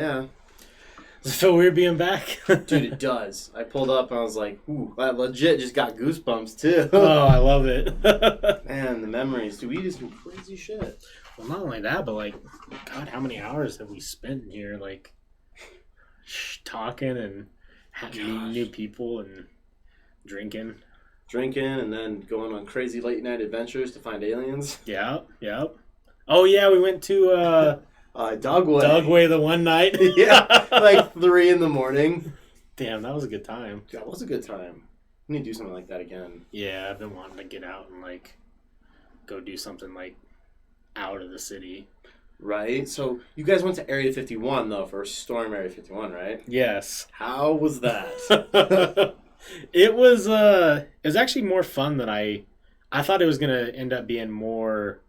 Yeah. Does it feel weird being back? Dude, it does. I pulled up and I was like, ooh, I legit just got goosebumps too. Oh, I love it. Man, the memories. Dude, we did some crazy shit. Well, not only that, but like, God, how many hours have we spent in here, like, talking and meeting new people and drinking? Drinking and then going on crazy late night adventures to find aliens. Yep, yep. Oh, yeah, we went to Dogway. Dogway the one night. Yeah, like 3 in the morning. Damn, that was a good time. That was a good time. We need to do something like that again. Yeah, I've been wanting to get out and, like, go do something, like, out of the city. Right? So, you guys went to Area 51, though, for Storm Area 51, right? Yes. How was that? It was actually more fun than I thought it was going to end up being more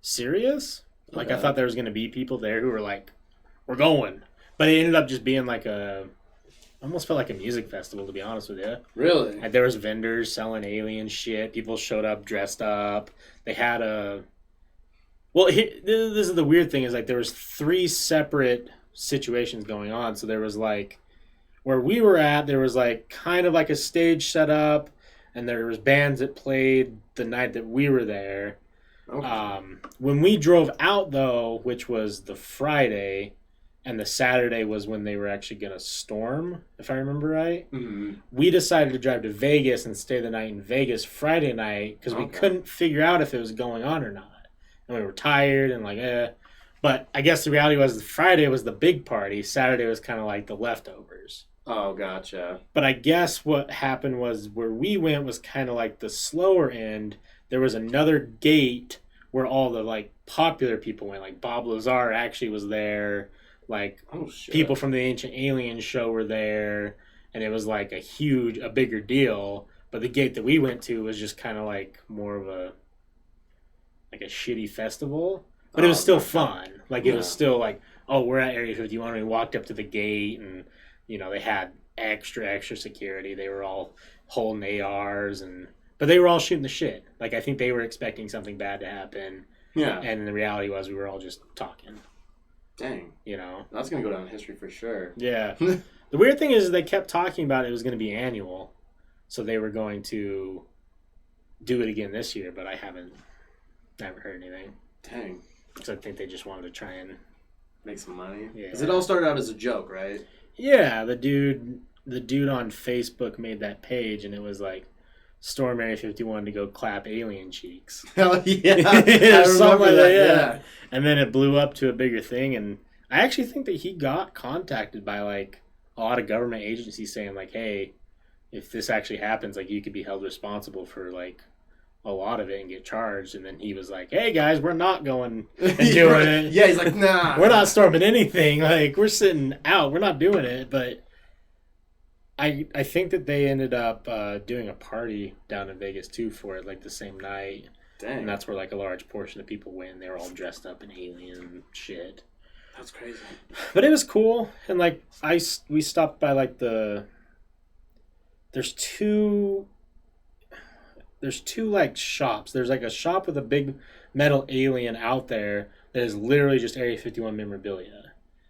serious. Like, Okay. I thought there was going to be people there who were like, we're going. But it ended up just being like almost felt like a music festival, to be honest with you. Really? Like, there was vendors selling alien shit. People showed up dressed up. They had this is the weird thing is, like, there was 3 separate situations going on. So there was, like, where we were at, there was, like, kind of like a stage set up, and there was bands that played the night that we were there. Okay. When we drove out, though, which was the Friday, and the Saturday was when they were actually going to storm, if I remember right, Mm-hmm. we decided to drive to Vegas and stay the night in Vegas Friday night because we couldn't figure out if it was going on or not. And we were tired and like, eh. But I guess the reality was Friday was the big party. Saturday was kind of like the leftovers. Oh, gotcha. But I guess what happened was where we went was kind of like the slower end. There was another gate where all the, like, popular people went. Like, Bob Lazar actually was there. Like, Oh, shit. people from the Ancient Aliens show were there. And it was like a bigger deal. But the gate that we went to was just kind of like more of a shitty festival. But it was still fun. Like, it was still like, oh, we're at Area 51. And we walked up to the gate and, you know, they had extra security. They were all holding ARs but they were all shooting the shit. Like, I think they were expecting something bad to happen. Yeah. And the reality was we were all just talking. Dang. You know? That's going to go down in history for sure. Yeah. The weird thing is they kept talking about it was going to be annual. So they were going to do it again this year, but I haven't heard anything. Dang. Because I think they just wanted to try and make some money. Yeah. Because it all started out as a joke, right? Yeah, the dude on Facebook made that page, and it was like, Storm Area 51 to go clap alien cheeks. Hell yeah. I remember that, yeah. And then it blew up to a bigger thing, and I actually think that he got contacted by, like, a lot of government agencies saying, like, hey, if this actually happens, like, you could be held responsible for, like, a lot of it and get charged. And then he was like, hey, guys, we're not going and doing it. Yeah, he's like, nah. We're not storming anything. Like, we're sitting out. We're not doing it. But I think that they ended up doing a party down in Vegas, too, for it, like, the same night. Dang. And that's where, like, a large portion of people went. They were all dressed up in alien shit. That's crazy. But it was cool. And, like, we stopped by, like, there's two, like, shops. There's, like, a shop with a big metal alien out there that is literally just Area 51 memorabilia.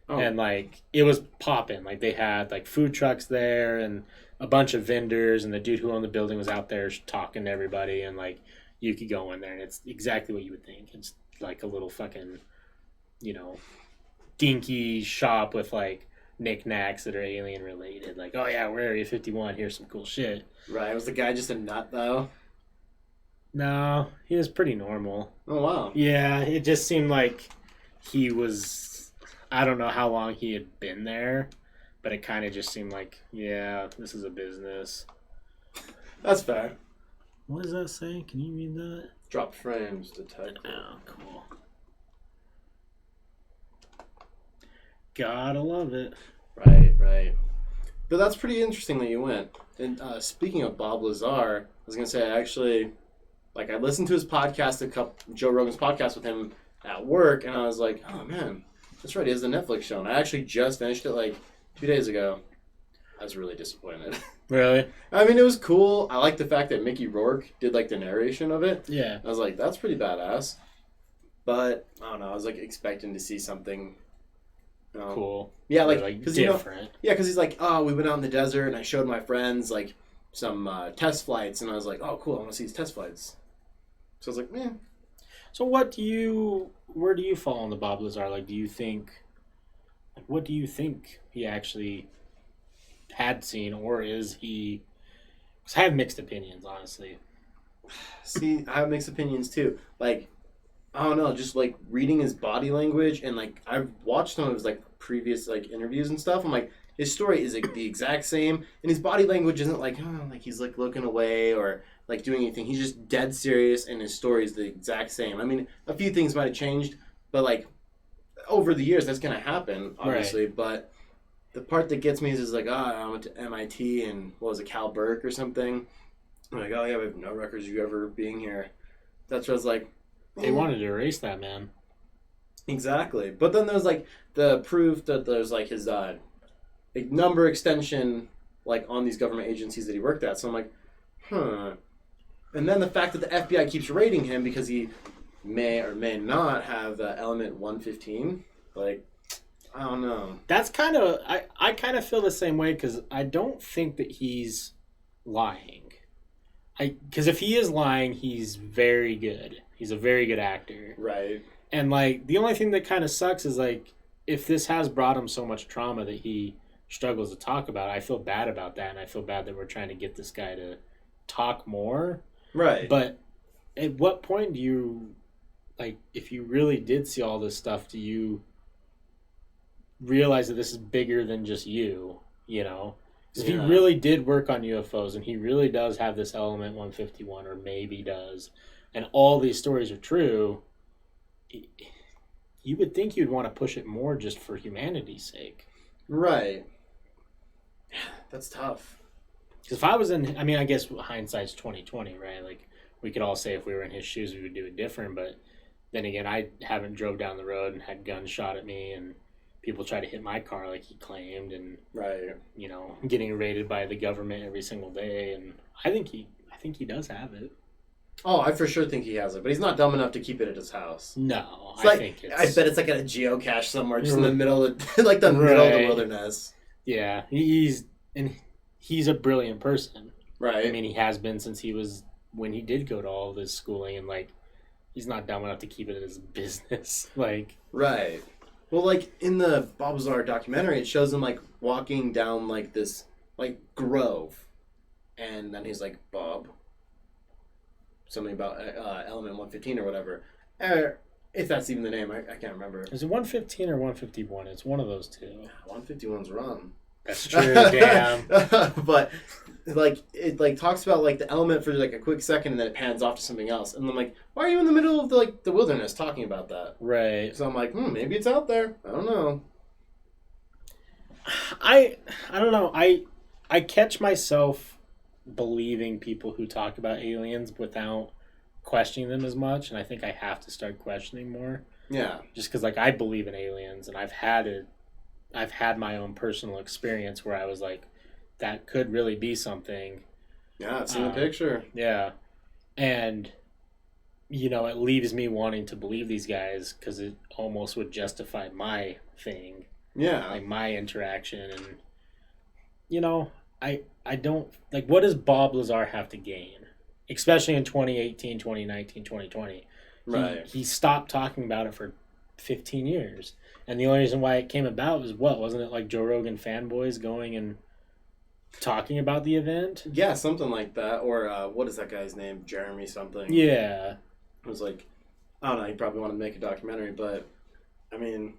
Oh. And, like, it was popping. Like, they had, like, food trucks there and a bunch of vendors, and the dude who owned the building was out there talking to everybody, and, like, you could go in there, and it's exactly what you would think. It's, like, a little fucking, you know, dinky shop with, like, knickknacks that are alien related. Like, oh, yeah, we're Area 51. Here's some cool shit. Right. Was the guy just a nut, though? No, he was pretty normal. Oh, wow. Yeah, it just seemed like he was... I don't know how long he had been there, but it kind of just seemed like, yeah, this is a business. That's fair. What does that say? Can you read that? Drop frames detected. Oh, cool. Gotta love it. Right. But that's pretty interesting that you went. And speaking of Bob Lazar, I was going to say, I listened to his podcast, Joe Rogan's podcast with him at work, and I was like, oh, man, that's right, he has the Netflix show. And I actually just finished it, like, 2 days ago. I was really disappointed. Really? I mean, it was cool. I like the fact that Mickey Rourke did, like, the narration of it. Yeah. I was like, that's pretty badass. But, I don't know, I was, like, expecting to see something cool. Yeah, Or, like because different. because he's like, oh, we went out in the desert and I showed my friends like some test flights, and I was like, oh, cool, I want to see these test flights. So I was like, eh. So where do you fall on the Bob Lazar? Like, do you think, like, what do you think he actually had seen, or is he? Because I have mixed opinions, honestly. See, I have mixed opinions too. Like, I don't know, just like reading his body language and like I've watched some of his like previous like interviews and stuff. I'm like, his story is like the exact same, and his body language isn't like, oh, like he's like looking away or like doing anything. He's just dead serious, and his story is the exact same. I mean, a few things might have changed, but like over the years, that's gonna happen, obviously. Right. But the part that gets me is like, oh, I went to MIT and what was it, Cal Burke or something. I'm like, oh yeah, we have no records of you ever being here. That's what I was like. They wanted to erase that, man. Exactly. But then there's like the proof that there's like his number extension like on these government agencies that he worked at. So I'm like, huh. And then the fact that the FBI keeps raiding him because he may or may not have element 115. Like, I don't know. That's kind of, I kind of feel the same way because I don't think that he's lying. Because if he is lying, he's very good. He's a very good actor. Right. And, like, the only thing that kind of sucks is, like, if this has brought him so much trauma that he struggles to talk about, I feel bad about that, and I feel bad that we're trying to get this guy to talk more. Right. But at what point do you, like, if you really did see all this stuff, do you realize that this is bigger than just you, you know? Because if he really did work on UFOs, and he really does have this element 151, or maybe does, and all these stories are true, you would think you'd want to push it more just for humanity's sake. Right. That's tough. Because if I was in, I mean, I guess hindsight's 2020, right? Like, we could all say if we were in his shoes, we would do it different. But then again, I haven't drove down the road and had guns shot at me, and people try to hit my car like he claimed, and right, you know, getting raided by the government every single day. And I think he does have it. Oh, I for sure think he has it, but he's not dumb enough to keep it at his house. No, I bet it's like at a geocache somewhere, just in the middle of like the middle of the wilderness. Yeah, he's a brilliant person. Right. I mean, he has been since when he did go to all this schooling, and like, he's not dumb enough to keep it as business. Like, right. Well, like in the Bob Lazar documentary, it shows him like walking down like this like grove, and then he's like, Bob. Something about element 115 or whatever. If that's even the name, I can't remember. Is it 115 or 151? It's one of those two. 151's wrong. That's true, damn. But like it like talks about like the element for like a quick second, and then it pans off to something else. And I'm like, why are you in the middle of the wilderness talking about that? Right. So I'm like, maybe it's out there. I don't know. I don't know. I catch myself believing people who talk about aliens without questioning them as much, and I think I have to start questioning more. Yeah. Just because, like, I believe in aliens, and I've had my own personal experience where I was like, that could really be something. Yeah, I've seen the picture. Yeah. And, you know, it leaves me wanting to believe these guys because it almost would justify my thing. Yeah. Like, my interaction. And, you know, I don't, like, what does Bob Lazar have to gain? Especially in 2018, 2019, 2020. Right. He stopped talking about it for 15 years. And the only reason why it came about was what? Wasn't it like Joe Rogan fanboys going and talking about the event? Yeah, something like that. Or what is that guy's name? Jeremy something. Yeah. It was like, I don't know, he probably wanted to make a documentary, but, I mean,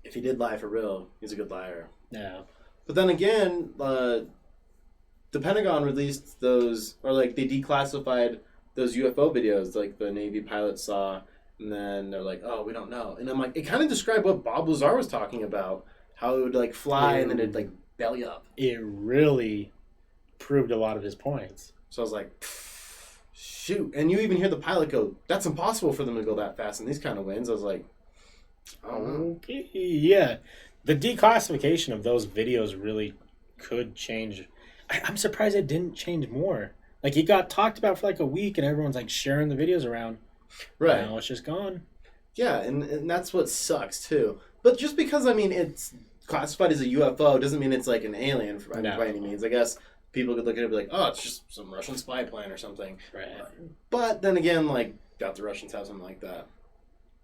if he did lie for real, he's a good liar. Yeah. But then again, the Pentagon released those, or like they declassified those UFO videos like the Navy pilots saw, and then they're like, oh, we don't know. And I'm like, it kind of described what Bob Lazar was talking about, how it would like fly and then it'd like belly up. It really proved a lot of his points. So I was like, shoot. And you even hear the pilot go, that's impossible for them to go that fast in these kind of winds. I was like, I don't know. Okay, yeah. The declassification of those videos really could change. I'm surprised it didn't change more. Like, it got talked about for like a week, and everyone's like sharing the videos around. Right. Now it's just gone. Yeah, and that's what sucks too. But just because I mean it's classified as a UFO doesn't mean it's like an alien by any means. I guess people could look at it and be like, oh, it's just some Russian spy plane or something. Right. But then again, like, doubt the Russians have something like that.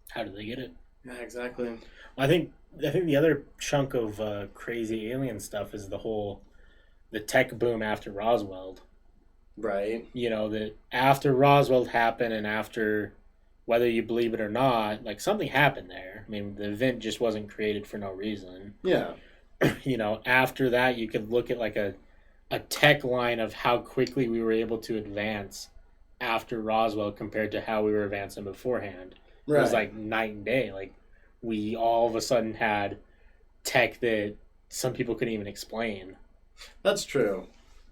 How did they get it? Yeah, exactly. I think the other chunk of crazy alien stuff is the tech boom after Roswell. Right. You know, that after Roswell happened and after, whether you believe it or not, like something happened there. I mean, the event just wasn't created for no reason. Yeah. You know, after that, you could look at like a tech line of how quickly we were able to advance after Roswell compared to how we were advancing beforehand. Right. It was like night and day. Like, we all of a sudden had tech that some people couldn't even explain. That's true.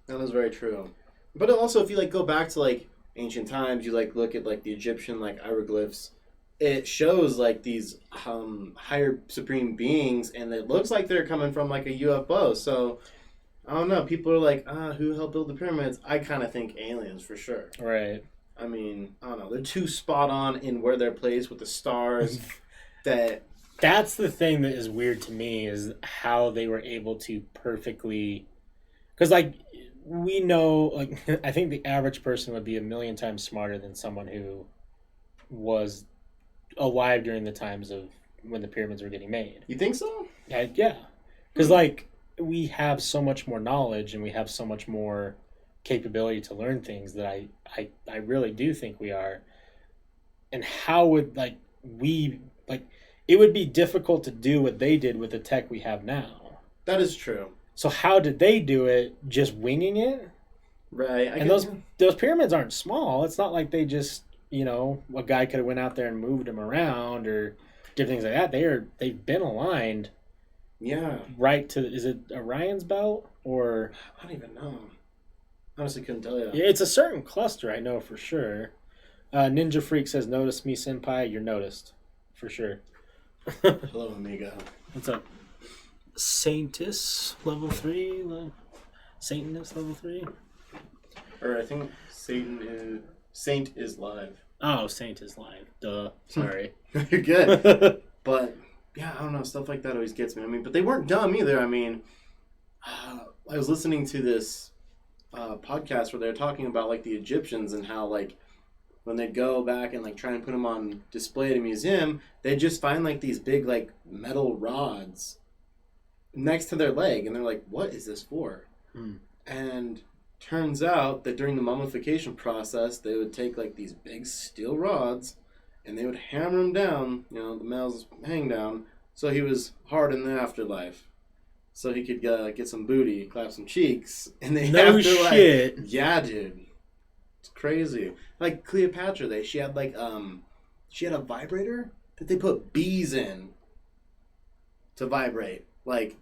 That is very true. But also, if you like go back to like ancient times, you like look at like the Egyptian like hieroglyphs, it shows like these higher supreme beings, and it looks like they're coming from like a UFO. So I don't know. People are like, who helped build the pyramids? I kind of think aliens for sure. Right. I mean, I don't know. They're too spot on in where they're placed with the stars. That's the thing that is weird to me, is how they were able to perfectly, because like we know, like I think the average person would be a million times smarter than someone who was alive during the times of when the pyramids were getting made. You think so? Yeah. Because like we have so much more knowledge and we have so much more capability to learn things that I really do think we are. And how would it would be difficult to do what they did with the tech we have now. That is true. So how did they do it? Just winging it? Right. And those pyramids aren't small. It's not like they just, you know, a guy could have went out there and moved them around or different things like that. They've been aligned. Yeah. Right to, is it Orion's belt or? I don't even know. Honestly, couldn't tell you. Yeah, it's a certain cluster, I know for sure. Ninja Freak says, "Notice me, senpai. You're noticed, for sure." Hello, amigo. What's up? Saintis level 3, Satanist level 3. Or I think Saint is live. Oh, Saint is live. Duh. Sorry. You're good. But yeah, I don't know. Stuff like that always gets me. I mean, but they weren't dumb either. I mean, I was listening to this podcast where they're talking about like the Egyptians and how like when they'd go back and like try and put them on display at a museum, they'd just find like these big like metal rods next to their leg, and they're like, "What is this for?" And turns out that during the mummification process, they would take like these big steel rods and they would hammer him down. You know, the males hang down, so he was hard in the afterlife. So he could get some booty, clap some cheeks, and they no shit. Yeah, dude, it's crazy. Like Cleopatra, she had like she had a vibrator that they put bees in to vibrate. Like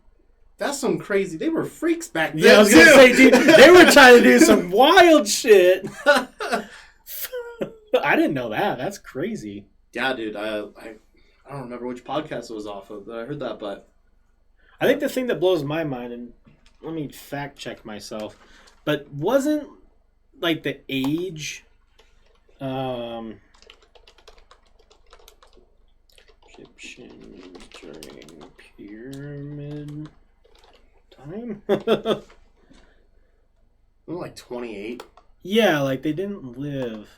that's some crazy. They were freaks back then. Yeah, I was gonna say, dude, they were trying to do some wild shit. I didn't know that. That's crazy. Yeah, dude. I don't remember which podcast it was off of, but I heard that. But I think the thing that blows my mind, and let me fact check myself, but wasn't like the age, Egyptians during pyramid time? like 28. Yeah, like they didn't live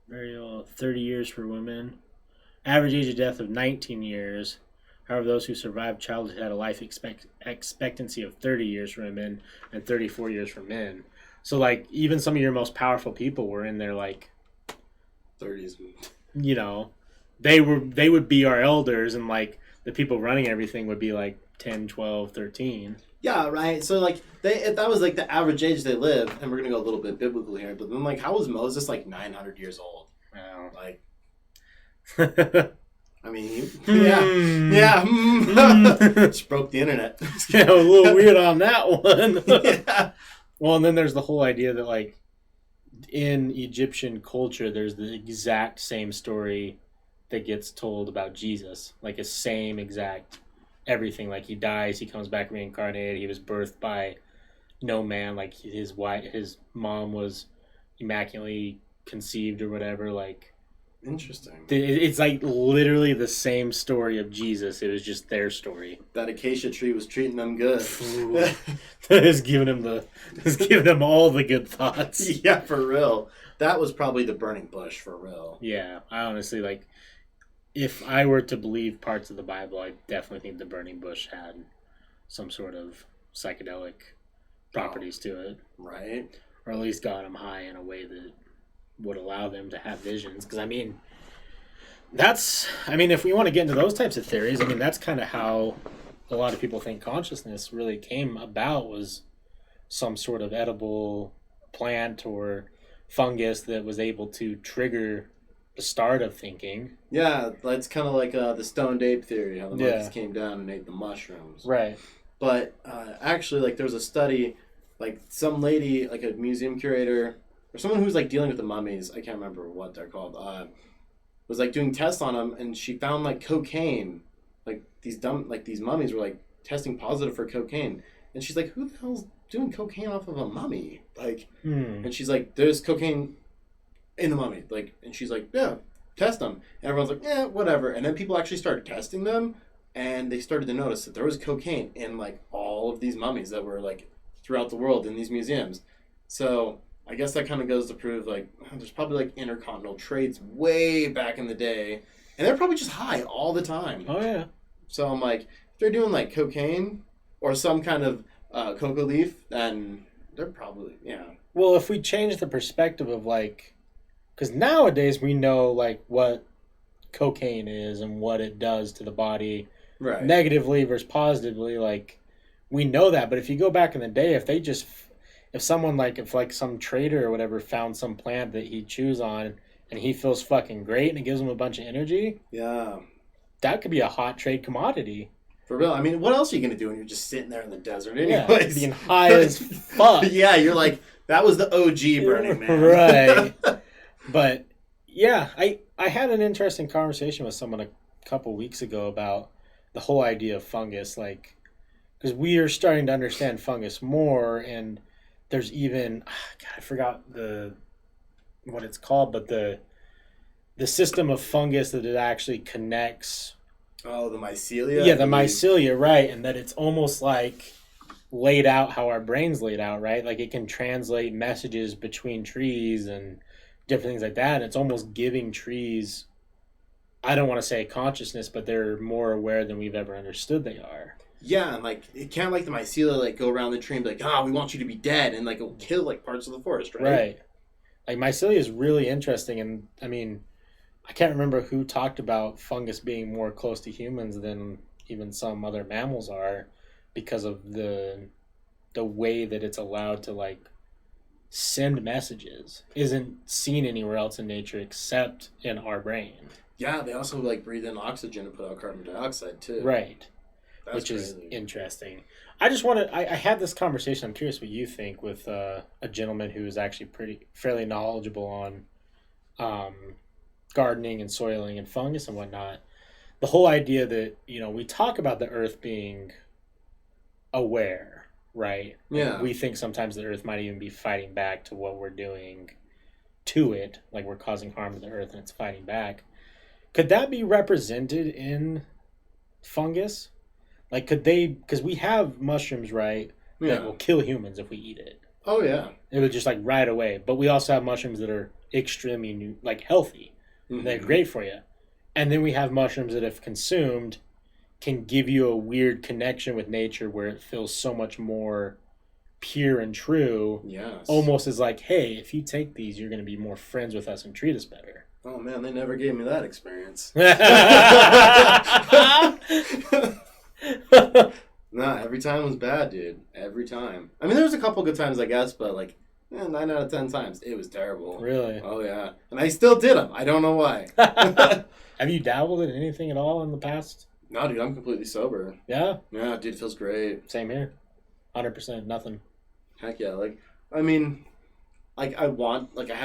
very well. 30 years for women. Average age of death of 19 years. However, those who survived childhood had a life expectancy of 30 years for women and 34 years for men. So, like, even some of your most powerful people were in their, like... 30s. You know, they would be our elders, and, like, the people running everything would be, like, 10, 12, 13. Yeah, right. So, like, that was, like, the average age they lived. And we're going to go a little bit biblical here. But then, like, how was Moses, like, 900 years old? Wow. Like... I mean, yeah. Just broke the internet. Yeah, a little weird on that one. Yeah. Well, and then there's the whole idea that, like, in Egyptian culture, there's the exact same story that gets told about Jesus. Like, a same exact everything. Like, he dies, he comes back reincarnated, he was birthed by no man. Like, his mom was immaculately conceived or whatever. Like, Interesting. It's like literally the same story of Jesus. It was just their story. That acacia tree was treating them good. It's giving them all the good thoughts. Yeah, for real. That was probably the burning bush, for real. Yeah, I honestly, like, if I were to believe parts of the Bible, I definitely think the burning bush had some sort of psychedelic properties to it. Right. Or at least got them high in a way that would allow them to have visions. Because, if we want to get into those types of theories, that's kind of how a lot of people think consciousness really came about, was some sort of edible plant or fungus that was able to trigger the start of thinking. Yeah, that's kind of like the stoned ape theory, how the monkeys came down and ate the mushrooms. Right. But actually, like, there was a study, like, some lady, like a museum curator, or someone who's, like, dealing with the mummies, I can't remember what they're called, was, like, doing tests on them, and she found, like, cocaine. Like, these mummies were, like, testing positive for cocaine. And she's like, who the hell's doing cocaine off of a mummy? Like, and she's like, there's cocaine in the mummy. Like, and she's like, yeah, test them. And everyone's like, yeah, whatever. And then people actually started testing them, and they started to notice that there was cocaine in, like, all of these mummies that were, like, throughout the world in these museums. So I guess that kind of goes to prove, like, there's probably, like, intercontinental trades way back in the day, and they're probably just high all the time. Oh, yeah. So I'm like, if they're doing, like, cocaine or some kind of coca leaf, then they're probably, yeah. Well, if we change the perspective of, like, because nowadays we know, like, what cocaine is and what it does to the body, right, negatively versus positively, like, we know that. But if you go back in the day, if someone, like, if some trader or whatever found some plant that he chews on and he feels fucking great and it gives him a bunch of energy, yeah, that could be a hot trade commodity. For real. What else are you going to do when you're just sitting there in the desert anyways? Yeah, being high as fuck. Yeah, you're like, that was the OG Burning Man. Right. But, yeah, I had an interesting conversation with someone a couple weeks ago about the whole idea of fungus, like, because we are starting to understand fungus more, and there's even, God, I forgot what it's called, but the system of fungus that it actually connects. Oh, the mycelia? Yeah, the mycelia, right. And that it's almost like laid out how our brain's laid out, right? Like, it can translate messages between trees and different things like that. And it's almost giving trees, I don't want to say consciousness, but they're more aware than we've ever understood they are. Yeah, and, like, it can't, like, the mycelia, like, go around the tree and be like, we want you to be dead, and, like, it'll kill, like, parts of the forest, right? Right. Like, mycelia is really interesting, and, I can't remember who talked about fungus being more close to humans than even some other mammals are, because of the way that it's allowed to, like, send messages. Isn't seen anywhere else in nature except in our brain. Yeah, they also, like, breathe in oxygen and put out carbon dioxide, too. Right. That's which crazy. Is interesting. I had this conversation, I'm curious what you think, with a gentleman who is actually fairly knowledgeable on gardening and soiling and fungus and whatnot. The whole idea that, we talk about the earth being aware, right? Yeah. We think sometimes the earth might even be fighting back to what we're doing to it, like we're causing harm to the earth and it's fighting back. Could that be represented in fungus? Like, could they, because we have mushrooms, right, that will kill humans if we eat it. Oh, yeah. It would just, like, right away. But we also have mushrooms that are extremely, healthy. Mm-hmm. They're great for you. And then we have mushrooms that, if consumed, can give you a weird connection with nature where it feels so much more pure and true. Yes. Almost as like, hey, if you take these, you're going to be more friends with us and treat us better. Oh, man, they never gave me that experience. Nah, every time was bad, dude. Every time. There was a couple good times, I guess, but, like, 9 out of 10 times, it was terrible. Really? Oh, yeah. And I still did them. I don't know why. Have you dabbled in anything at all in the past? No, dude, I'm completely sober. Yeah? Yeah, dude, it feels great. Same here. 100%, nothing. Heck yeah. I have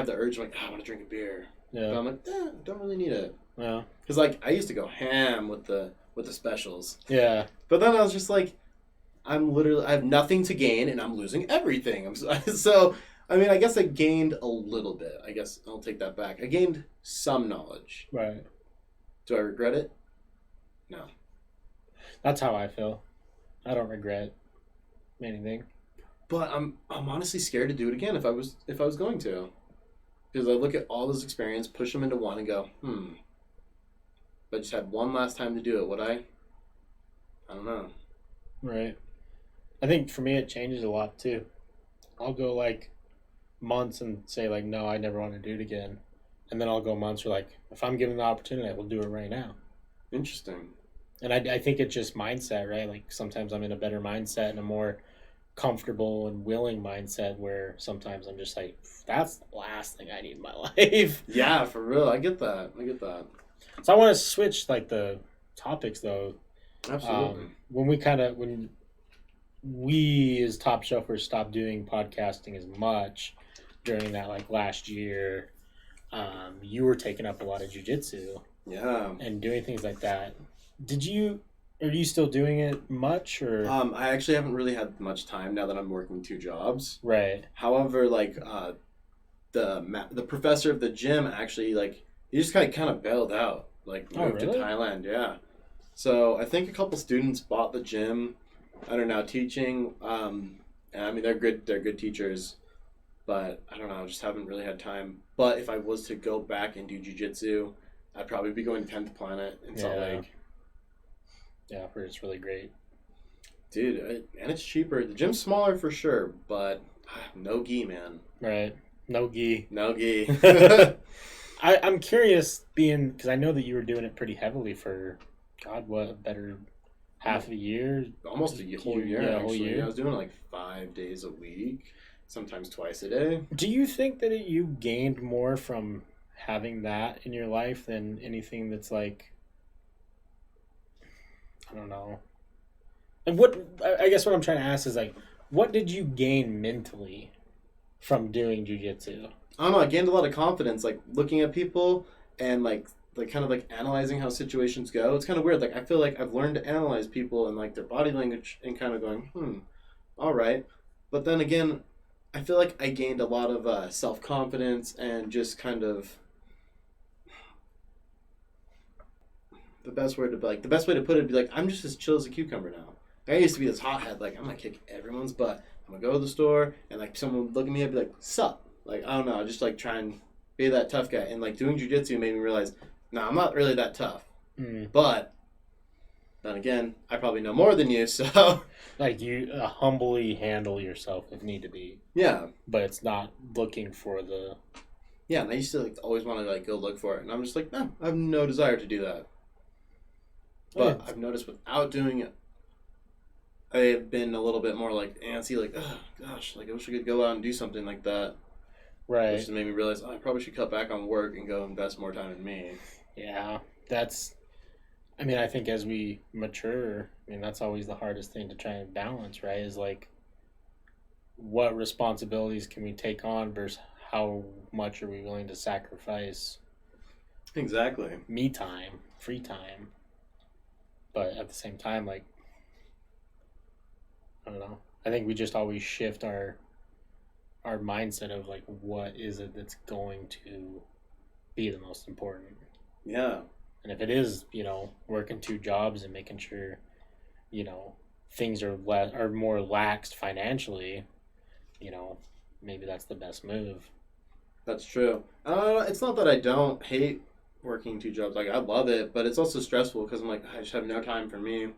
the urge, I want to drink a beer. Yeah. But I'm like, I don't really need it. Yeah. Because, like, I used to go ham with the specials. Yeah. But then I was just like, I have nothing to gain and I'm losing everything. So I mean, I guess I gained a little bit. I guess I'll take that back. I gained some knowledge. Right. Do I regret it? No. That's how I feel. I don't regret anything. But I'm honestly scared to do it again if I was going to. Because I look at all this experience, push them into one, and go, if I just had one last time to do it, would I? I don't know. Right. I think for me it changes a lot too. I'll go like months and say like, no, I never want to do it again. And then I'll go months where like, if I'm given the opportunity, I will do it right now. Interesting. And I think it's just mindset, right? Like sometimes I'm in a better mindset and a more comfortable and willing mindset where sometimes I'm just like, that's the last thing I need in my life. Yeah, for real. I get that. So I want to switch like the topics though. Absolutely. When we as Topshelfers stopped doing podcasting as much during that like last year, you were taking up a lot of jiu-jitsu. Yeah. And doing things like that. Are you still doing it much or? I actually haven't really had much time now that I'm working 2 jobs. Right. However, like the professor of the gym actually like he just kind of bailed out, like moved to Thailand. Yeah. So I think a couple students bought the gym and are now teaching. And I mean they're good teachers, but I don't know. I just haven't really had time. But if I was to go back and do jiu-jitsu, I'd probably be going to 10th Planet in Salt Lake. Yeah, I've heard it's really great. Dude, and it's cheaper. The gym's smaller for sure, but no gi, man. Right. No gi. No gi. I'm curious, because I know that you were doing it pretty heavily for, God, what, a better half a year? Almost a whole year, yeah, actually. Whole year. I was doing like 5 days a week, sometimes twice a day. Do you think that you gained more from having that in your life than anything that's like, I don't know. And I guess what I'm trying to ask is like, what did you gain mentally from doing jiu-jitsu? I don't know. I gained a lot of confidence, like looking at people and like kind of like analyzing how situations go. It's kind of weird. Like I feel like I've learned to analyze people and like their body language and kind of going, all right. But then again, I feel like I gained a lot of self-confidence and just kind of the best way to put it would be like I'm just as chill as a cucumber now. I used to be this hothead, like I'm gonna kick everyone's butt. I'm gonna go to the store and like someone would look at me and be like, "Sup?" Like I don't know, I just like try and be that tough guy. And like doing jiu-jitsu made me realize, no, I'm not really that tough. But then again, I probably know more than you, so like you humbly handle yourself if need to be. Yeah, but it's not looking for the. Yeah, and I used to like always want to like go look for it, and I'm just like, no, I have no desire to do that. But I've noticed without doing it, I've been a little bit more like antsy, like, oh gosh, like I wish I could go out and do something like that. Right. Which just made me realize I probably should cut back on work and go invest more time in me. Yeah, I think as we mature, that's always the hardest thing to try and balance, right? Is like, what responsibilities can we take on versus how much are we willing to sacrifice? Exactly. Me time, free time. But at the same time, like, I don't know. I think we just always shift our mindset of, like, what is it that's going to be the most important. Yeah. And if it is, working 2 jobs and making sure, things are more laxed financially, maybe that's the best move. That's true. It's not that I don't hate working 2 jobs. Like, I love it, but it's also stressful because I'm like, I just have no time for me.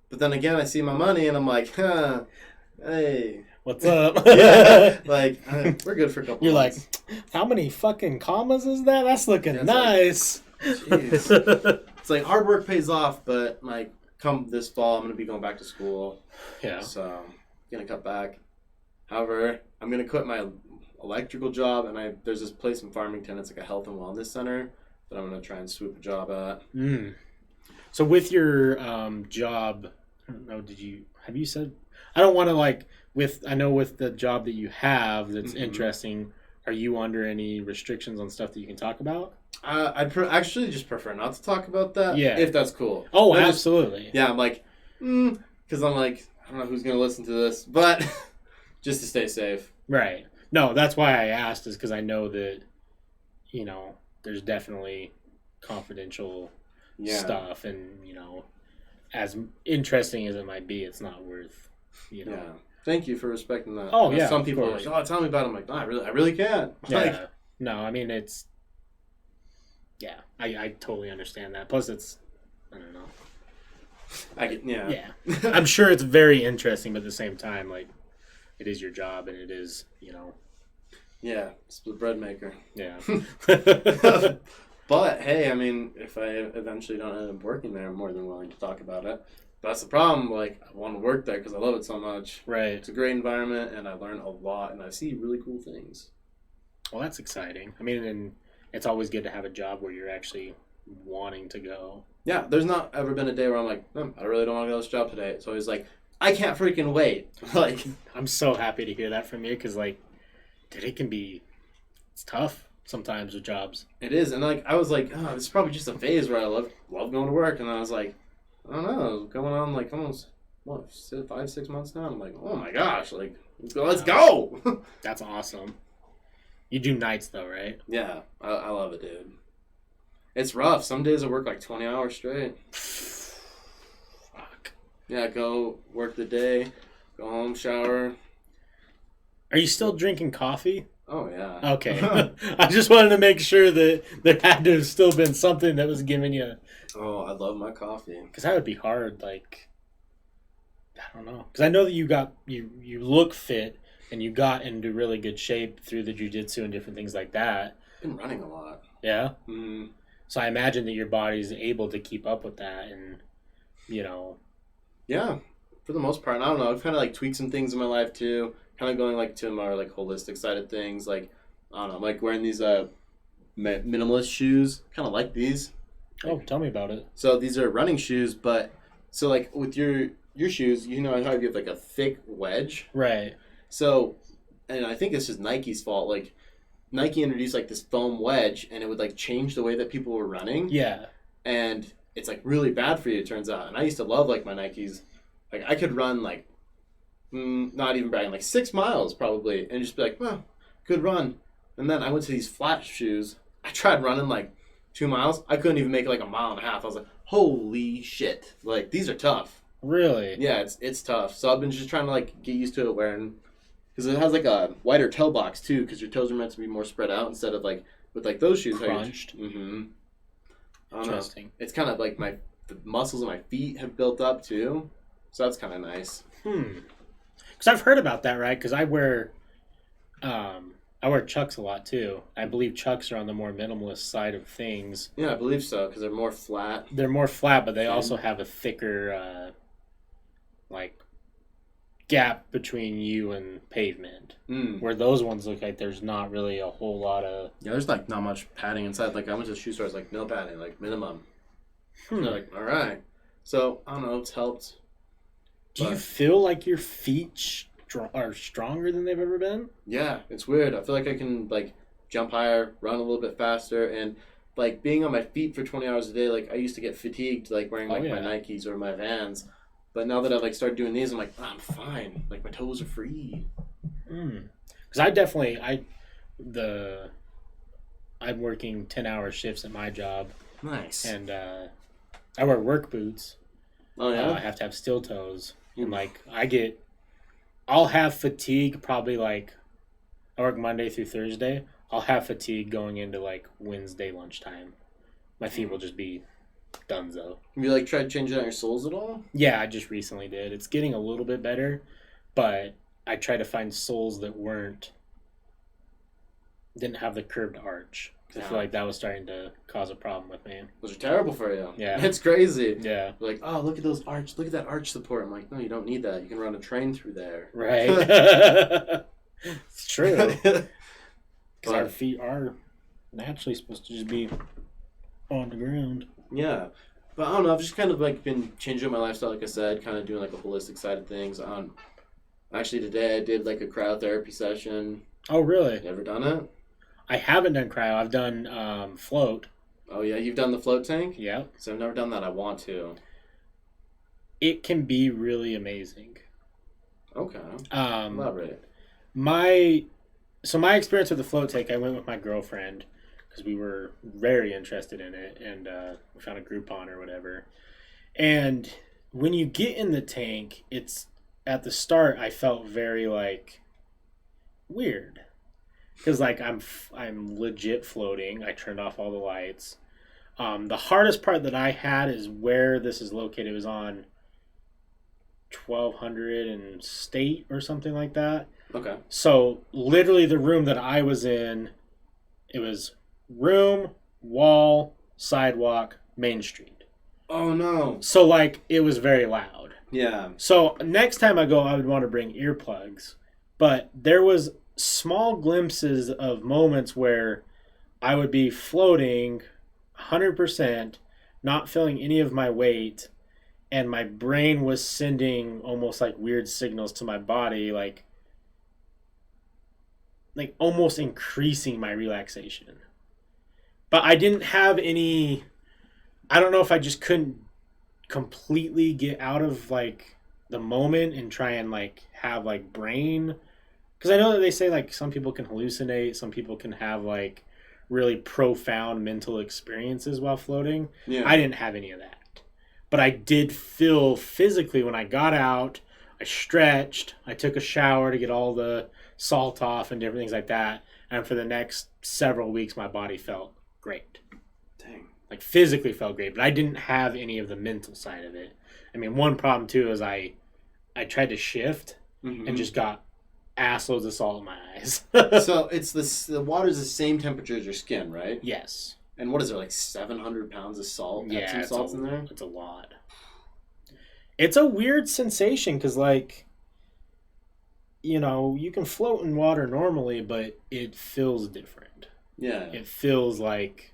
But then again, I see my money and I'm like, hey. What's up? Yeah, like, we're good for a couple You're months. Like, how many fucking commas is that? That's looking nice. Jeez. It's like hard work pays off, but like come this fall, I'm going to be going back to school. Yeah. So I'm going to cut back. However, I'm going to quit my electrical job, and there's this place in Farmington. It's like a health and wellness center that I'm going to try and swoop a job at. So with your job, I don't know, have you said, I don't want to I know with the job that you have that's interesting, are you under any restrictions on stuff that you can talk about? I'd actually just prefer not to talk about that. Yeah. If that's cool. Oh, absolutely. I'm like, because I'm like, I don't know who's going to listen to this, but just to stay safe. Right. No, that's why I asked, is because I know that, there's definitely confidential stuff, and, as interesting as it might be, it's not worth, Yeah. Thank you for respecting that. Oh, yeah. Some people are like, oh, tell me about it. I'm like, no, I really can't. Yeah. No, I mean, it's, yeah, I totally understand that. Plus, it's, I don't know. Yeah. I'm sure it's very interesting, but at the same time, like, it is your job, and it is, Yeah, it's the bread maker. Yeah. But, hey, I mean, if I eventually don't end up working there, I'm more than willing to talk about it. That's the problem. Like, I want to work there because I love it so much. Right. It's a great environment, and I learn a lot, and I see really cool things. Well, that's exciting. I mean, and it's always good to have a job where you're actually wanting to go. Yeah, there's not ever been a day where I'm like, I really don't want to go to this job today. It's always like, I can't freaking wait. Like, I'm so happy to hear that from you because, like, dude, it's tough sometimes with jobs. It is, and like I was like, oh, this is probably just a phase where I love going to work, and I was like, I don't know, going on like almost 5-6 months now. I'm like, oh my gosh, like let's go. That's awesome. You do nights though, right? Yeah, I love it, dude. It's rough. Some days I work like 20 hours straight. Fuck. Yeah, go work the day, go home, shower. Are you still drinking coffee? Oh, yeah. Okay. I just wanted to make sure that there had to have still been something that was giving you... Oh, I love my coffee. Because that would be hard, like... I don't know. Because I know that you look fit, and you got into really good shape through the jiu-jitsu and different things like that. Been running a lot. Yeah? Mm-hmm. So I imagine that your body's able to keep up with that, and, Yeah, for the most part. I don't know. I've kind of like tweaked some things in my life, too. Kind of going like to more like holistic side of things, like I don't know, I'm like wearing these minimalist shoes, kind of like these. Oh, tell me about it. So these are running shoes, but so like with your shoes, how you have like a thick wedge, right? So, and I think it's just Nike's fault. Like Nike introduced like this foam wedge, and it would like change the way that people were running. Yeah, and it's like really bad for you, it turns out. And I used to love like my Nikes. Like I could run like. Not even bragging, like 6 miles probably, and just be like, well, good run. And then I went to these flat shoes. I tried running like 2 miles. I couldn't even make like a mile and a half. I was like, holy shit. Like, these are tough. Really? Yeah, it's tough. So I've been just trying to like get used to it wearing, because it has like a wider toe box too, because your toes are meant to be more spread out instead of like with like those shoes. Crunched. Interesting. It's kind of like the muscles of my feet have built up too. So that's kind of nice. Because I've heard about that, right? Because I wear Chucks a lot too. I believe Chucks are on the more minimalist side of things. Yeah, I believe so, because they're more flat. They're more flat, but they also have a thicker, gap between you and pavement. Where those ones look like there's not really a whole lot of... Yeah, there's like not much padding inside. Like I went to the shoe store, it's like no padding, like minimum. So they're like, all right. So I don't know, it's helped. Do you feel like your feet are stronger than they've ever been? Yeah, it's weird. I feel like I can like jump higher, run a little bit faster, and like being on my feet for 20 hours a day. Like I used to get fatigued, like wearing my Nikes or my Vans, but now that I've like started doing these, I'm like, I'm fine. Like my toes are free. Because I'm working 10-hour shifts at my job. Nice. And I wear work boots. Oh yeah. I have to have steel toes. And like I'll have fatigue probably like I work Monday through Thursday. I'll have fatigue going into like Wednesday lunchtime. My feet will just be donezo. Have you like tried changing out your soles at all? Yeah, I just recently did. It's getting a little bit better, but I tried to find soles that didn't have the curved arch. I feel like that was starting to cause a problem with me. Those are terrible for you. Yeah. It's crazy. Yeah. Like, oh, look at those arch. Look at that arch support. I'm like, no, you don't need that. You can run a train through there. Right. It's true. Because our feet are naturally supposed to just be on the ground. Yeah. But I don't know. I've just kind of like been changing my lifestyle, like I said, kind of doing like a holistic side of things. Actually, today I did like a cryotherapy session. Oh, really? You ever done it? I haven't done cryo. I've done float. Oh, yeah? You've done the float tank? Yeah. So I've never done that. I want to. It can be really amazing. Okay. Elaborate. So my experience with the float tank, I went with my girlfriend because we were very interested in it, and we found a Groupon or whatever. And when you get in the tank, it's at the start I felt very like weird because like I'm legit floating. I turned off all the lights. The hardest part that I had is where this is located. It was on 1200 and State or something like that. Okay. So literally the room that I was in, it was room, wall, sidewalk, Main Street. Oh no. So like it was very loud. Yeah. So next time I go, I would want to bring earplugs. But there was small glimpses of moments where I would be floating 100%, not feeling any of my weight, and my brain was sending almost like weird signals to my body, like almost increasing my relaxation. But I didn't have any, I don't know if I just couldn't completely get out of like the moment and try and like have like brain, because I know that they say like some people can hallucinate, some people can have like really profound mental experiences while floating. Yeah. I didn't have any of that. But I did feel physically when I got out, I stretched, I took a shower to get all the salt off and different things like that. And for the next several weeks, my body felt great. Dang. Like physically felt great, but I didn't have any of the mental side of it. I mean, one problem too is I tried to shift and just got assloads of salt in my eyes. So it's the water's the same temperature as your skin, right? Yes. And what is there, like 700 pounds of salt? Yeah, Epsom salt's in there? It's a lot. It's a weird sensation because, like, you know, you can float in water normally, but it feels different. Yeah. It feels like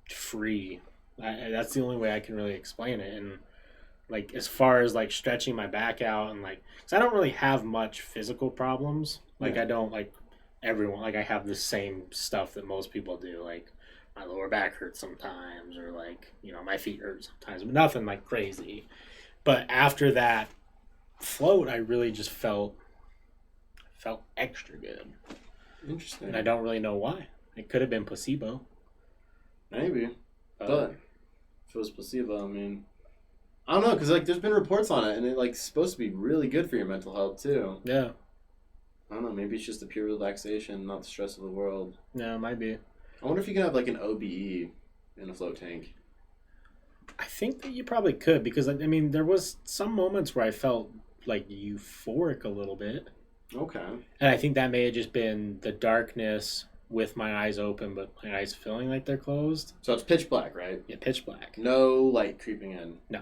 free. That's the only way I can really explain it. And like as far as like stretching my back out and like, because I don't really have much physical problems. Like I don't like everyone. Like I have the same stuff that most people do. Like my lower back hurts sometimes, or like my feet hurt sometimes, but nothing like crazy. But after that float, I really just felt extra good. Interesting. And I don't really know why. It could have been placebo. Maybe. But if it was placebo, I mean, I don't know, because like there's been reports on it, and it like supposed to be really good for your mental health too. Yeah. I don't know. Maybe it's just the pure relaxation, not the stress of the world. Yeah, it might be. I wonder if you can have like an OBE in a float tank. I think that you probably could, because I mean there was some moments where I felt like euphoric a little bit. Okay. And I think that may have just been the darkness with my eyes open, but my eyes feeling like they're closed. So it's pitch black, right? Yeah, pitch black. No light creeping in. No.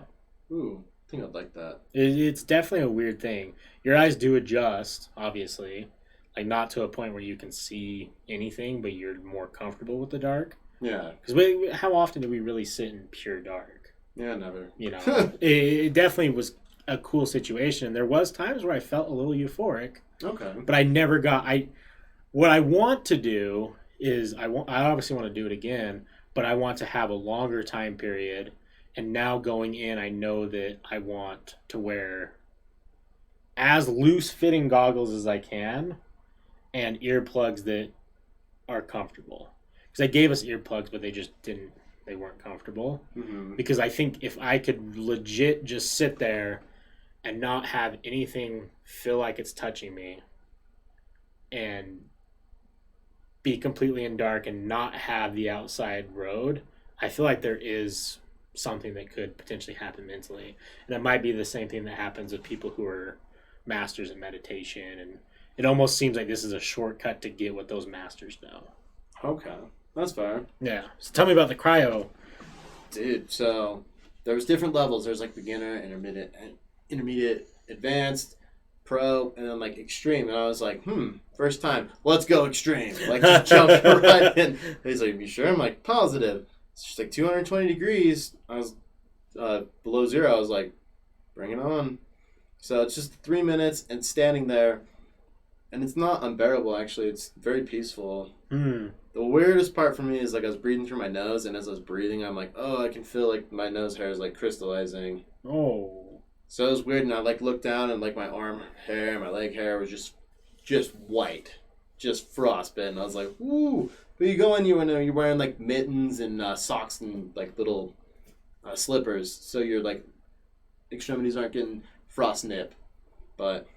Ooh, I think I'd like that. It's definitely a weird thing. Your eyes do adjust, obviously. Like, not to a point where you can see anything, but you're more comfortable with the dark. Yeah. Because how often do we really sit in pure dark? Yeah, never. It definitely was a cool situation. There was times where I felt a little euphoric. Okay. But I never got... What I want to do is, I obviously want to do it again, but I want to have a longer time period. And now going in, I know that I want to wear as loose-fitting goggles as I can and earplugs that are comfortable. Because they gave us earplugs, but they weren't comfortable. Mm-hmm. Because I think if I could legit just sit there and not have anything feel like it's touching me and be completely in dark and not have the outside road, I feel like there is something that could potentially happen mentally. And it might be the same thing that happens with people who are masters in meditation, and it almost seems like this is a shortcut to get what those masters know. Okay. That's fair. Yeah. So tell me about the cryo. Dude, so there was different levels. There's like beginner, intermediate, advanced, pro, and then like extreme. And I was like, first time, let's go extreme. Like just jumped right in. He's like, you sure? I'm like, positive. It's just like 220 degrees. I was below zero. I was like, bring it on. So it's just 3 minutes and standing there. And it's not unbearable, actually. It's very peaceful. The weirdest part for me is like I was breathing through my nose, and as I was breathing, I'm like, oh, I can feel like my nose hair is like crystallizing. Oh. So it was weird, and I like looked down, and like my arm hair, my leg hair was just white. just frostbitten. And I was like, "Woo!" But you go in, you're wearing like mittens and socks and like little slippers, so your like extremities aren't getting frost nip. But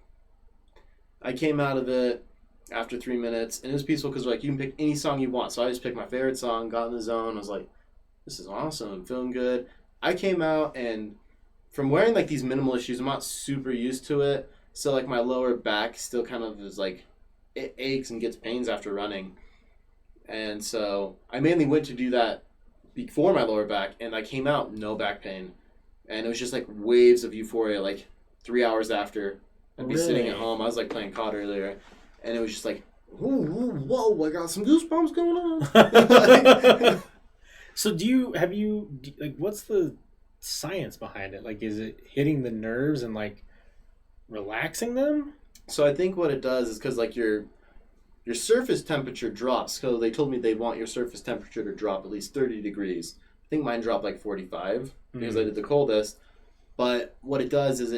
I came out of it after 3 minutes, and it was peaceful because like you can pick any song you want. So I just picked my favorite song, got in the zone. I was like, "This is awesome. I'm feeling good." I came out, and from wearing like these minimalist shoes, I'm not super used to it. So like my lower back still kind of is like, it aches and gets pains after running. And so I mainly went to do that before my lower back, and I came out no back pain. And it was just like waves of euphoria, like 3 hours after. I'd be sitting at home. I was like playing COD earlier, and it was just like, whoa, I got some goosebumps going on. So what's the science behind it? Like, is it hitting the nerves and like relaxing them? So I think what it does is because like your surface temperature drops. So they told me they want your surface temperature to drop at least 30 degrees. I think mine dropped like 45 because I did the coldest. But what it does is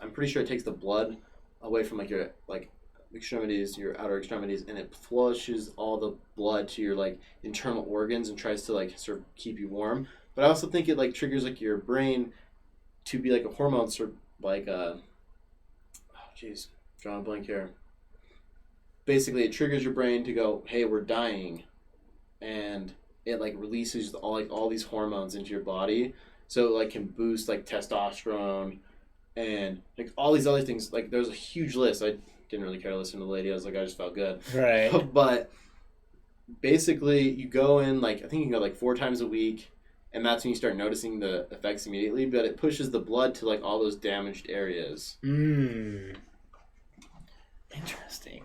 I'm pretty sure it takes the blood away from like your like extremities, your outer extremities, and it flushes all the blood to your like internal organs and tries to like sort of keep you warm. But I also think it like triggers like your brain to be like a hormone sort of like drawing a blank here. Basically, it triggers your brain to go, "Hey, we're dying," and it like releases all these hormones into your body, so it like can boost like testosterone and like all these other things. Like there's a huge list. I didn't really care to listen to the lady. I was like, I just felt good. Right. But basically, you go in like I think you can go like 4 times a week, and that's when you start noticing the effects immediately. But it pushes the blood to like all those damaged areas. Interesting.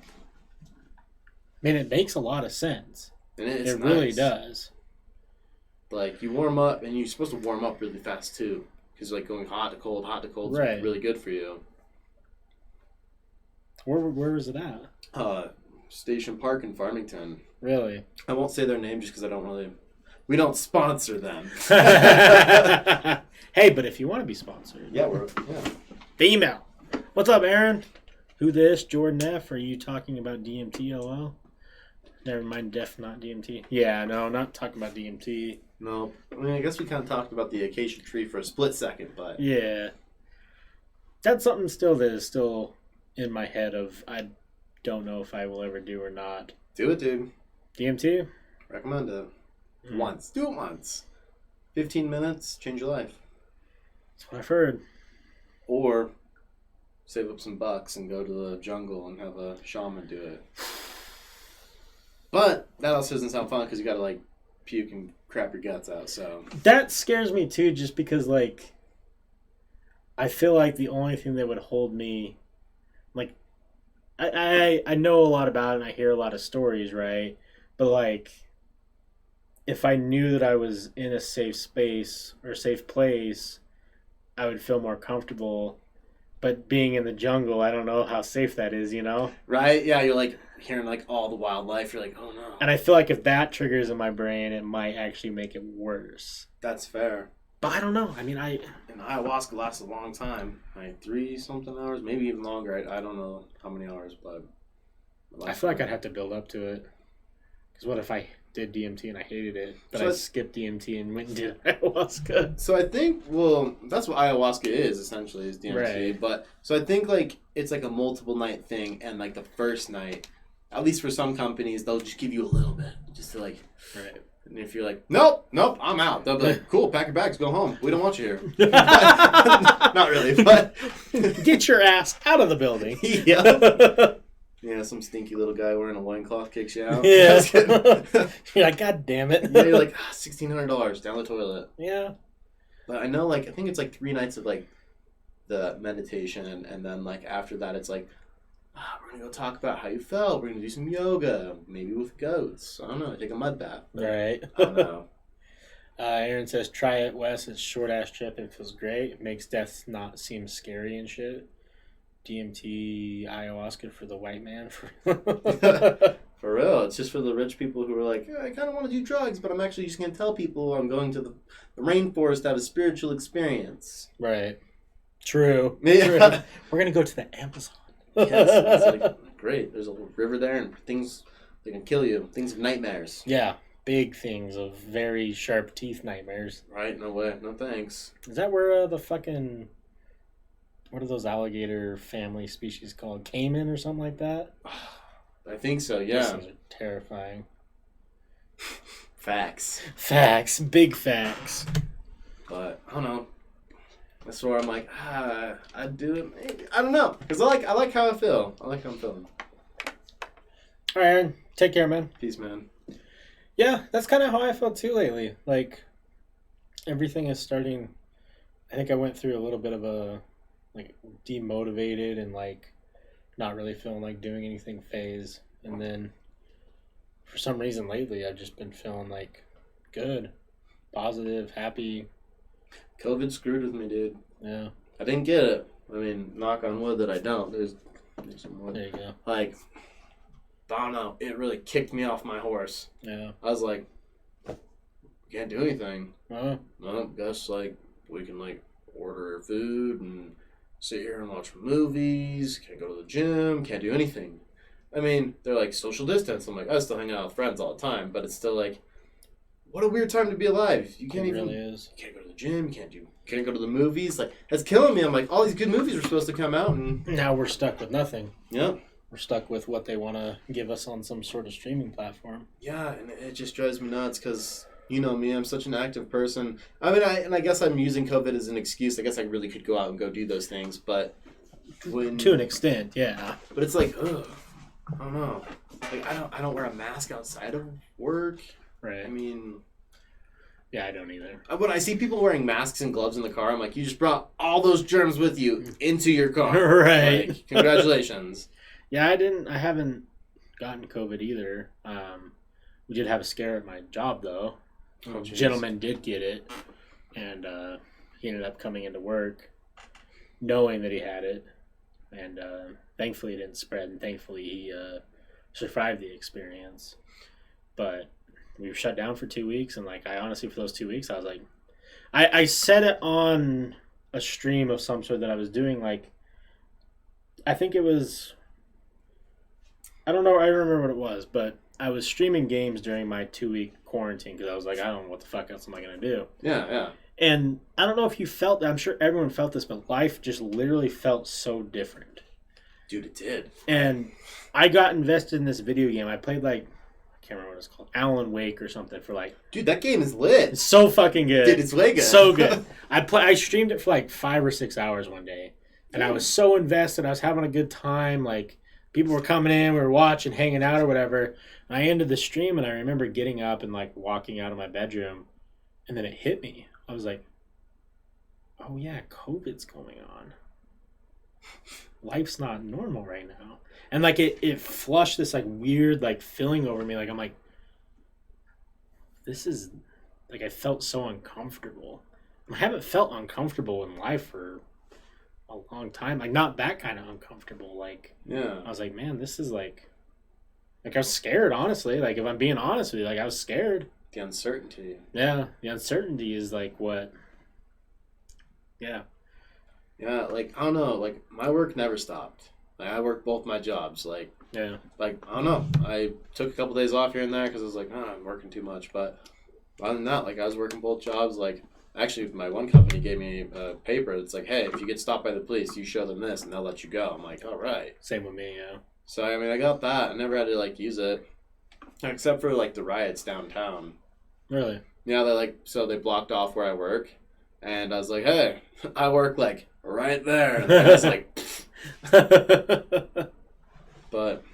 I mean, it makes a lot of sense. And it nice. Really does. Like, you warm up, and you're supposed to warm up really fast, too. Because, like, going hot to cold is really good for you. Where is it at? Station Park in Farmington. Really? I won't say their name just because we don't sponsor them. Hey, but if you want to be sponsored. Yeah. The email. What's up, Aaron? Who this? Jordan F. Are you talking about DMT, LL? Never mind, def, not DMT. Yeah, no, not talking about DMT. No. I mean, I guess we kind of talked about the acacia tree for a split second, but... Yeah. That's something that is still in my head of I don't know if I will ever do or not. Do it, dude. DMT? Recommend it. Once. Do it once. 15 minutes, change your life. That's what I've heard. Or save up some bucks and go to the jungle and have a shaman do it. But that also doesn't sound fun because you gotta like puke and crap your guts out. So that scares me too, just because like I feel like the only thing that would hold me, like I know a lot about it and I hear a lot of stories, right? But like if I knew that I was in a safe space or a safe place, I would feel more comfortable. But being in the jungle, I don't know how safe that is, you know? Right? Yeah, you're like hearing like all the wildlife. You're like, oh no. And I feel like if that triggers in my brain, it might actually make it worse. That's fair. But I don't know. I mean, And ayahuasca lasts a long time. Like 3-something hours, maybe even longer. I don't know how many hours, but... I feel like I'd have to build up to it. Because what if I did DMT and I hated it, but I skipped DMT and went and did ayahuasca? So I think, that's what ayahuasca is, essentially, is DMT. Right. But, so I think, like, it's like a multiple night thing, and, like, the first night, at least for some companies, they'll just give you a little bit, just to, like... Right. And if you're like, nope, I'm out. They'll be like, cool, pack your bags, go home. We don't want you here. Not really, but... Get your ass out of the building. Yeah. Yeah, some stinky little guy wearing a loincloth kicks you out. Yeah. You're like, God damn it. Yeah, you're like, $1,600 down the toilet. Yeah. But I know, like, I think it's like 3 nights of, like, the meditation, and then, like, after that, it's like, we're going to go talk about how you felt. We're going to do some yoga, maybe with goats. I don't know, take a mud bath. Right. I don't know. Aaron says, try it, Wes. It's a short-ass trip. It feels great. It makes death not seem scary and shit. DMT, ayahuasca for the white man. For real. It's just for the rich people who are like, I kind of want to do drugs, but I'm actually just going to tell people I'm going to the rainforest to have a spiritual experience. Right. True. Yeah. True. We're going to go to the Amazon. Yes, it's like, great. There's a little river there, and things they can kill you. Things of nightmares. Yeah, big things of very sharp teeth nightmares. Right? No way. No thanks. Is that where the fucking... What are those alligator family species called? Caiman or something like that? I think so, yeah. Those things are terrifying. Facts. Facts. Big facts. But, I don't know. That's where I'm like, I'd do it. Maybe. I don't know. Because I like how I feel. I like how I'm feeling. All right, Aaron. Take care, man. Peace, man. Yeah, that's kind of how I felt too lately. Like, everything is starting... I think I went through a little bit of a, like, demotivated and, like, not really feeling like doing anything phase. And then, for some reason lately, I've just been feeling, like, good, positive, happy. COVID screwed with me, dude. Yeah. I didn't get it. I mean, knock on wood that I don't. There's some wood. There you go. Like, I don't know. It really kicked me off my horse. Yeah. I was like, can't do anything. Uh-huh. No, guess, like, we can, like, order food and sit here and watch movies. Can't go to the gym. Can't do anything. I mean, they're like social distance. I'm like, I still hang out with friends all the time, but it's still like, what a weird time to be alive. You can't even. Really is. You can't go to the gym. Can't go to the movies. Like, that's killing me. I'm like, all these good movies were supposed to come out, and Now we're stuck with nothing. yeah, We're stuck with what they want to give us on some sort of streaming platform. yeah, and it just drives me nuts because. You know me, I'm such an active person. I mean, I guess I'm using COVID as an excuse. I guess I really could go out and go do those things, but To an extent, yeah. But it's like, ugh, I don't know. Like, I don't wear a mask outside of work. Right. I mean, Yeah, I don't either. when I see people wearing masks and gloves in the car, I'm like, you just brought all those germs with you into your car. Right. Like, congratulations. Yeah, I haven't gotten COVID either. We did have a scare at my job, though. Oh, A jeez. gentleman did get it, and he ended up coming into work knowing that he had it, and thankfully it didn't spread, and thankfully he survived the experience. But we were shut down for 2 weeks, and like I honestly, for those 2 weeks, I was like, I said it on a stream of some sort that I was doing, like, I think it was, I don't know, I don't remember what it was, but I was streaming games during my 2-week quarantine because I was like, I don't know what the fuck else am I going to do. Yeah. And I don't know if you felt that. I'm sure everyone felt this, but life just literally felt so different. Dude, it did. And I got invested in this video game. I played, like, I can't remember what it's called, Alan Wake or something for like... Dude, that game is lit. It's so fucking good. Dude, it's way good. So good. I streamed it for like 5 or 6 hours one day. And I was so invested. I was having a good time. Like, people were coming in, we were watching, hanging out or whatever. And I ended the stream, and I remember getting up and, like, walking out of my bedroom. And then it hit me. I was like, oh, yeah, COVID's going on. Life's not normal right now. And, like, it flushed this, like, weird, like, feeling over me. Like, I'm like, this is, like, I felt so uncomfortable. I haven't felt uncomfortable in life for a long time. Like, not that kind of uncomfortable. Like, Yeah. I was like, man, this is, like, I was scared, honestly. Like, if I'm being honest with you, like, I was scared. The uncertainty. Yeah, the uncertainty is, like, what... Yeah. Yeah, like, I don't know. Like, my work never stopped. Like, I worked both my jobs. Like, Yeah. I don't know. I took a couple days off here and there because I was like, I'm working too much. But other than that, like, I was working both jobs. Like, actually, my one company gave me a paper. It's like, hey, if you get stopped by the police, you show them this, and they'll let you go. I'm like, all right. Same with me, yeah. So, I mean, I got that. I never had to, like, use it. Except for, like, the riots downtown. Really? Yeah, they blocked off where I work. And I was like, hey, I work, like, right there. And I was like, but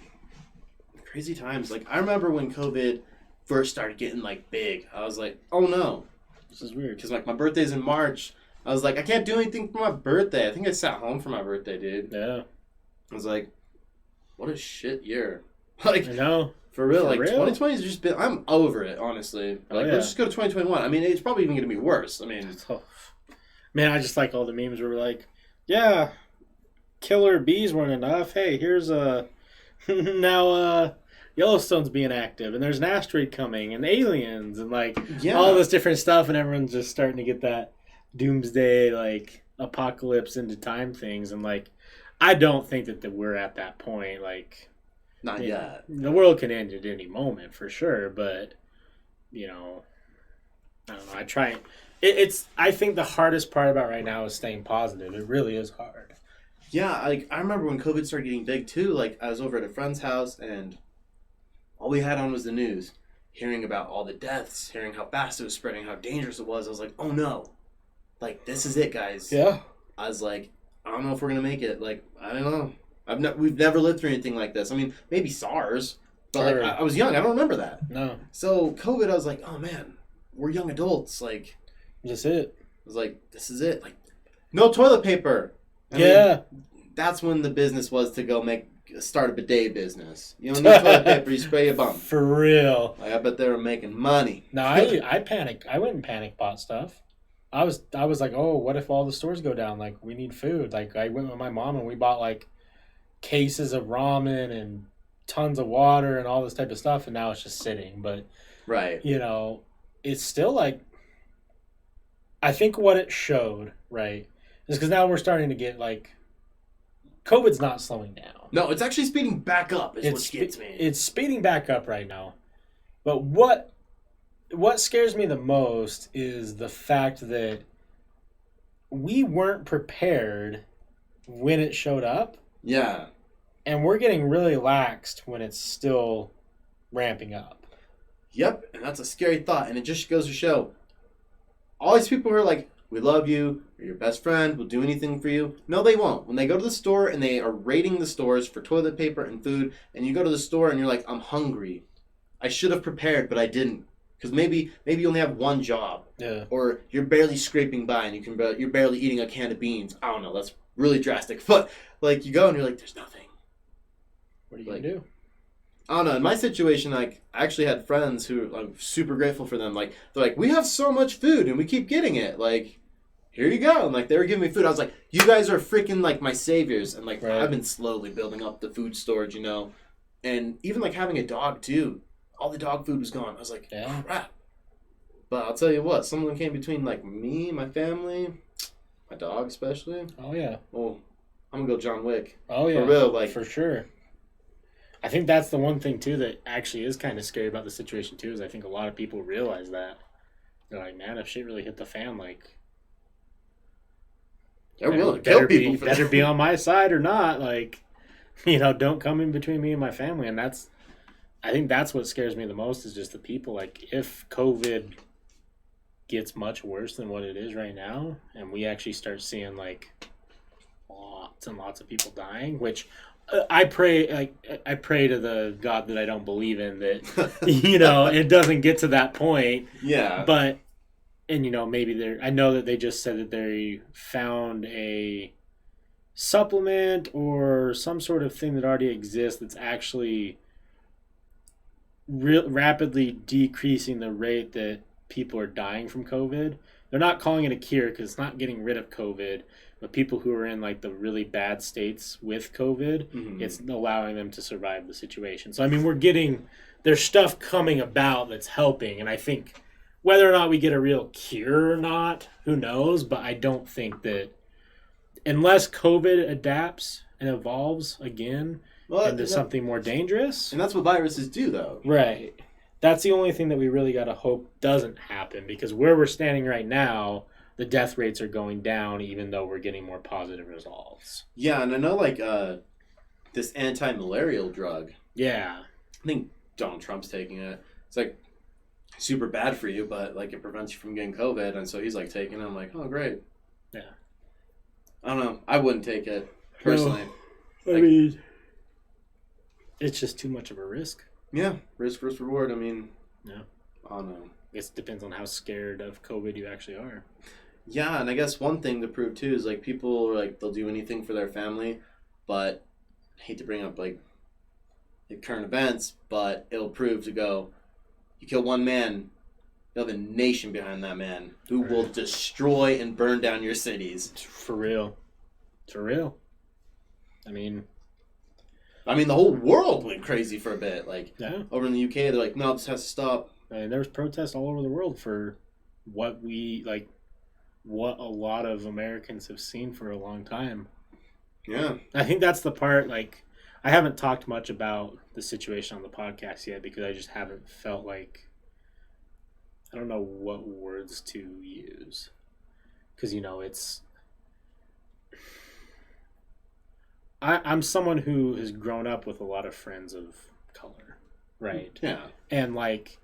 crazy times. Like, I remember when COVID first started getting, like, big. I was like, oh, no. This is weird. Because, like, my birthday's in March. I was like, I can't do anything for my birthday. I think I sat home for my birthday, dude. Yeah. I was like, what a shit year. Like, I know. for real, For like, real? 2020 has just been, I'm over it, honestly. Oh, Like, yeah. let's just go to 2021. I mean, it's probably even going to be worse. I mean, Oh. Man, I just like all the memes where we're like, yeah, killer bees weren't enough. Hey, here's now Yellowstone's being active, and there's an asteroid coming, and aliens, and like yeah. all this different stuff, and everyone's just starting to get that doomsday, like, apocalypse into time things, and like, I don't think that we're at that point. Like, Not yet. The world can end at any moment for sure, but you know, I don't know. I try. It's. I think the hardest part about right now is staying positive. It really is hard. Yeah, like I remember when COVID started getting big too. Like I was over at a friend's house and all we had on was the news, hearing about all the deaths, hearing how fast it was spreading, how dangerous it was. I was like, oh no, like this is it, guys. Yeah. I was like, I don't know if we're gonna make it. Like I don't know. We've never lived through anything like this. I mean, maybe SARS, but like I was young. I don't remember that. No. So COVID, I was like, oh man, we're young adults. Like, just it. I was like, this is it. Like, no toilet paper. I mean, that's when the business was to start a bidet business. You don't need toilet paper, you spray your bum. For real. Like, I bet they were making money. No, I panicked. I went and panic bought stuff. I was like, oh, what if all the stores go down? Like, we need food. Like, I went with my mom and we bought like cases of ramen and tons of water and all this type of stuff, and now it's just sitting. But right, you know, it's still like, I think what it showed, right, is because now we're starting to get like, COVID's not slowing down. No, it's actually speeding back up. What gets me. It's speeding back up right now. But what scares me the most is the fact that we weren't prepared when it showed up. Yeah. And we're getting really laxed when it's still ramping up. Yep, and that's a scary thought. And it just goes to show, all these people who are like, we love you, you're your best friend, we'll do anything for you. No, they won't. When they go to the store and they are raiding the stores for toilet paper and food, and you go to the store and you're like, I'm hungry. I should have prepared, but I didn't. Because maybe you only have one job. Yeah. Or you're barely scraping by and you're barely eating a can of beans. I don't know, that's really drastic. But like you go and you're like, there's nothing. What are you going to do? I don't know. In my situation, like, I actually had friends who I'm super grateful for them. Like, they're like, we have so much food and we keep getting it. Like, here you go. And like, they were giving me food. I was like, you guys are freaking like my saviors. And like, I've been slowly building up the food storage, you know. And even like having a dog too. All the dog food was gone. I was like, crap. But I'll tell you what, someone came between like me, my family, my dog especially. Oh yeah. Well, I'm gonna go John Wick. Oh yeah. For real, like for sure. I think that's the one thing too that actually is kind of scary about the situation too, is I think a lot of people realize that. They're like, man, if shit really hit the fan, like, they're willing to kill people for better be on my side or not. Like, you know, don't come in between me and my family. And I think that's what scares me the most, is just the people. Like, if COVID gets much worse than what it is right now, and we actually start seeing like lots and lots of people dying, which I pray to the God that I don't believe in, that you know, it doesn't get to that point. Yeah. But, and you know, maybe I know that they just said that they found a supplement or some sort of thing that already exists that's actually rapidly decreasing the rate that people are dying from COVID. They're not calling it a cure because it's not getting rid of COVID, but people who are in like the really bad states with COVID, it's allowing them to survive the situation. So I mean, there's stuff coming about that's helping, and I think whether or not we get a real cure or not, who knows, but I don't think that unless COVID adapts and evolves again into something more dangerous. And that's what viruses do, though. Right. That's the only thing that we really got to hope doesn't happen, because where we're standing right now, the death rates are going down even though we're getting more positive results. Yeah, and I know, like, this anti-malarial drug. Yeah. I think Donald Trump's taking it. It's, like, super bad for you, but, like, it prevents you from getting COVID, and so he's, like, taking it. I'm like, oh, great. Yeah. I don't know. I wouldn't take it, personally. No. I mean, it's just too much of a risk. Yeah, risk versus reward. I mean, yeah. I don't know. I guess it depends on how scared of COVID you actually are. Yeah, and I guess one thing to prove too is like people are like they'll do anything for their family, but I hate to bring up like current events, but it'll prove to go, you kill one man, you have a nation behind that man who will destroy and burn down your cities. For real. For real. I mean, the whole world went crazy for a bit. Like, over in the UK, they're like, no, this has to stop. And there was protests all over the world for what a lot of Americans have seen for a long time. Yeah. I think that's the part, like, I haven't talked much about the situation on the podcast yet because I just haven't felt like, I don't know what words to use. Because, I'm someone who has grown up with a lot of friends of color, right? Yeah. And, like,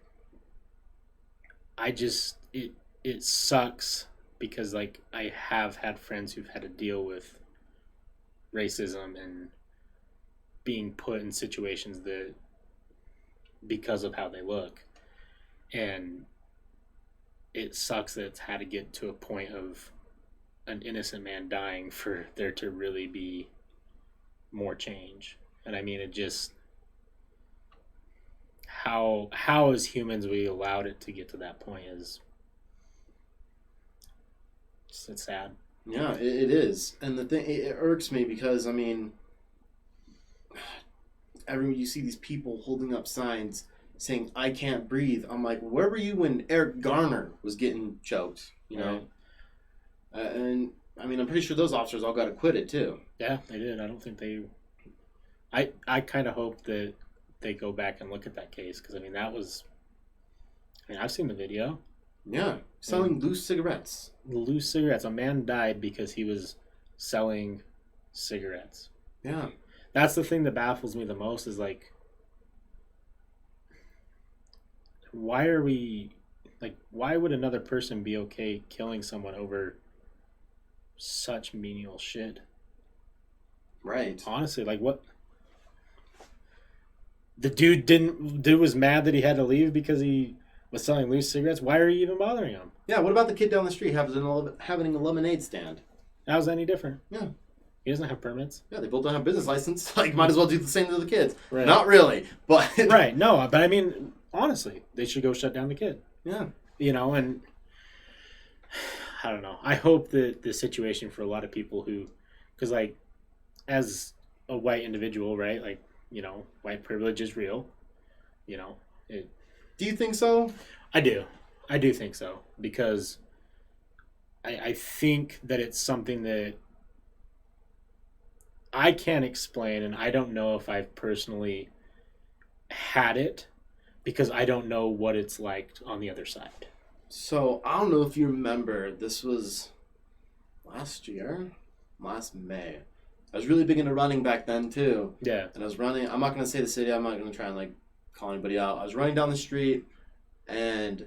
it sucks because, like, I have had friends who've had to deal with racism and being put in situations that because of how they look, and it sucks that it's had to get to a point of an innocent man dying for there to really be more change. And I mean, it just how as humans we allowed it to get to that point is it's sad. Yeah, it is. And the thing, it irks me because, I mean, you see these people holding up signs saying, I can't breathe. I'm like, where were you when Eric Garner was getting choked, you know? And, I mean, I'm pretty sure those officers all got acquitted, too. Yeah, they did. I don't think they... I kind of hope that they go back and look at that case, because, I mean, that was... I mean, I've seen the video. Yeah, selling loose cigarettes. Loose cigarettes. A man died because he was selling cigarettes. Yeah. That's the thing that baffles me the most is, like, why are we... Like, why would another person be okay killing someone over such menial shit? Right. Honestly, like, what... The dude was mad that he had to leave because he was selling loose cigarettes. Why are you even bothering him? Yeah, what about the kid down the street having a lemonade stand? How's that any different? Yeah. He doesn't have permits. Yeah, they both don't have business license. Like, might as well do the same to the kids. Right. Not really, but... Right, no, but I mean, honestly, they should go shut down the kid. Yeah. And I don't know. I hope that the situation for a lot of people who... Because, like, as a white individual, right, like, white privilege is real. Do you think so? I do. I do think so. Because I think that it's something that I can't explain, and I don't know if I've personally had it because I don't know what it's like on the other side. So, I don't know if you remember, this was last May. I was really big into running back then, too. Yeah. And I was running, I'm not going to say the city, I'm not going to try and, like, call anybody out. I was running down the street, and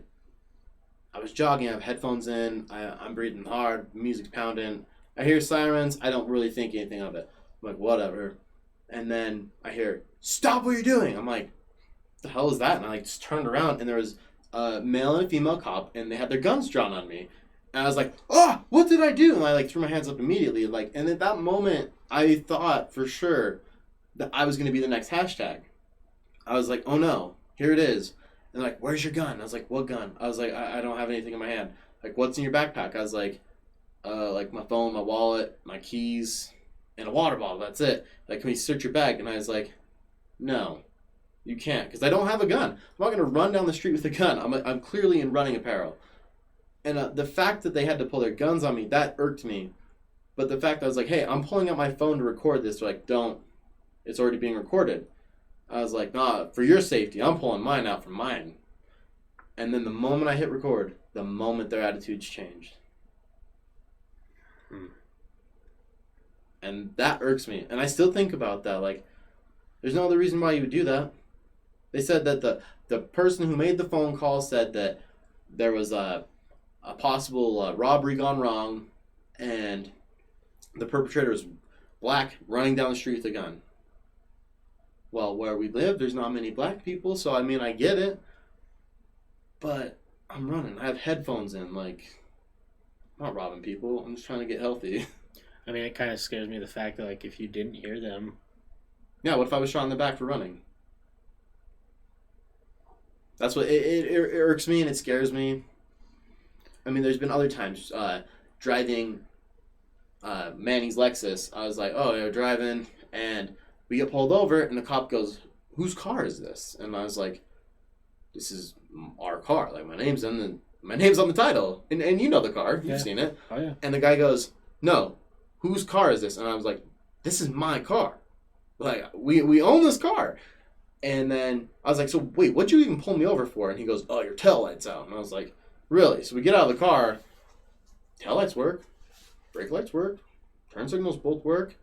I was jogging, I have headphones in, I'm breathing hard, music's pounding. I hear sirens, I don't really think anything of it. I'm like, whatever. And then I hear, stop what you're doing! I'm like, what the hell is that? And I, like, just turned around, and there was a male and a female cop, and they had their guns drawn on me. And I was like, oh, what did I do? And I, like, threw my hands up immediately. Like, and at that moment, I thought for sure that I was going to be the next hashtag. I was like, oh no, here it is. And like, where's your gun? I was like, what gun? I was like, I don't have anything in my hand. Like, what's in your backpack? I was like my phone, my wallet, my keys, and a water bottle. That's it. Like, can we search your bag? And I was like, no, you can't, because I don't have a gun. I'm not going to run down the street with a gun. I'm clearly in running apparel. And the fact that they had to pull their guns on me, that irked me. But the fact that I was like, hey, I'm pulling out my phone to record this. They're like, don't. It's already being recorded. I was like, nah, for your safety, I'm pulling mine out for mine. And then the moment I hit record, the moment their attitudes changed. And that irks me. And I still think about that. Like, there's no other reason why you would do that. They said that the person who made the phone call said that there was a possible robbery gone wrong, and the perpetrator was black, running down the street with a gun. Well, where we live, there's not many black people, so I mean, I get it. But I'm running. I have headphones in. Like, I'm not robbing people. I'm just trying to get healthy. I mean, it kind of scares me the fact that, like, if you didn't hear them... Yeah, what if I was shot in the back for running? That's what... It irks me and it scares me. I mean, there's been other times driving Manny's Lexus. I was like, oh, you're driving, and we get pulled over, and the cop goes, whose car is this? And I was like, this is our car. Like, my name's on the title, and you know the car. You've seen it. Oh, yeah. And the guy goes, no, whose car is this? And I was like, this is my car. Like, we own this car. And then I was like, so wait, what'd you even pull me over for? And he goes, oh, your tail light's out. And I was like, really? So we get out of the car. Tail lights work. Brake lights work. Turn signals both work.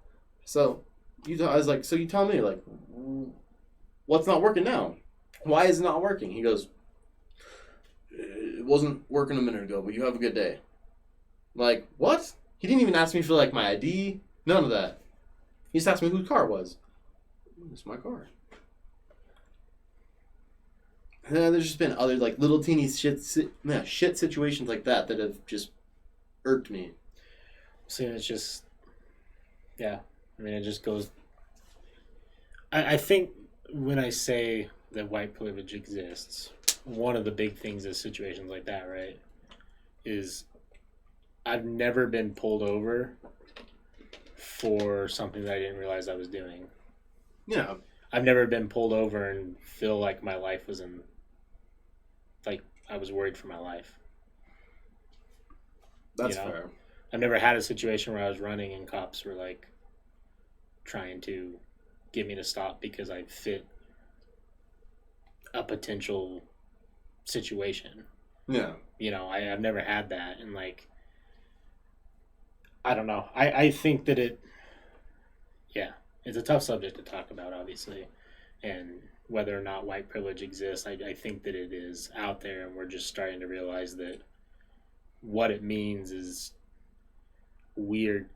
So I was like, so you tell me, like, what's not working now? Why is it not working? He goes, it wasn't working a minute ago, but you have a good day. Like, what? He didn't even ask me for, like, my ID. None of that. He just asked me whose car it was. It's my car. And then there's just been other, like, little teeny shit situations like that have just irked me. See, it's just, yeah. I mean, it just goes. I think when I say that white privilege exists, one of the big things is situations like that, right? Is I've never been pulled over for something that I didn't realize I was doing. Yeah. I've never been pulled over and feel like my life was in, like I was worried for my life. That's fair. I've never had a situation where I was running and cops were like trying to get me to stop because I fit a potential situation. Yeah. I've never had that. And like, I don't know. I think that it's a tough subject to talk about, obviously. And whether or not white privilege exists, I think that it is out there, and we're just starting to realize that what it means is weird.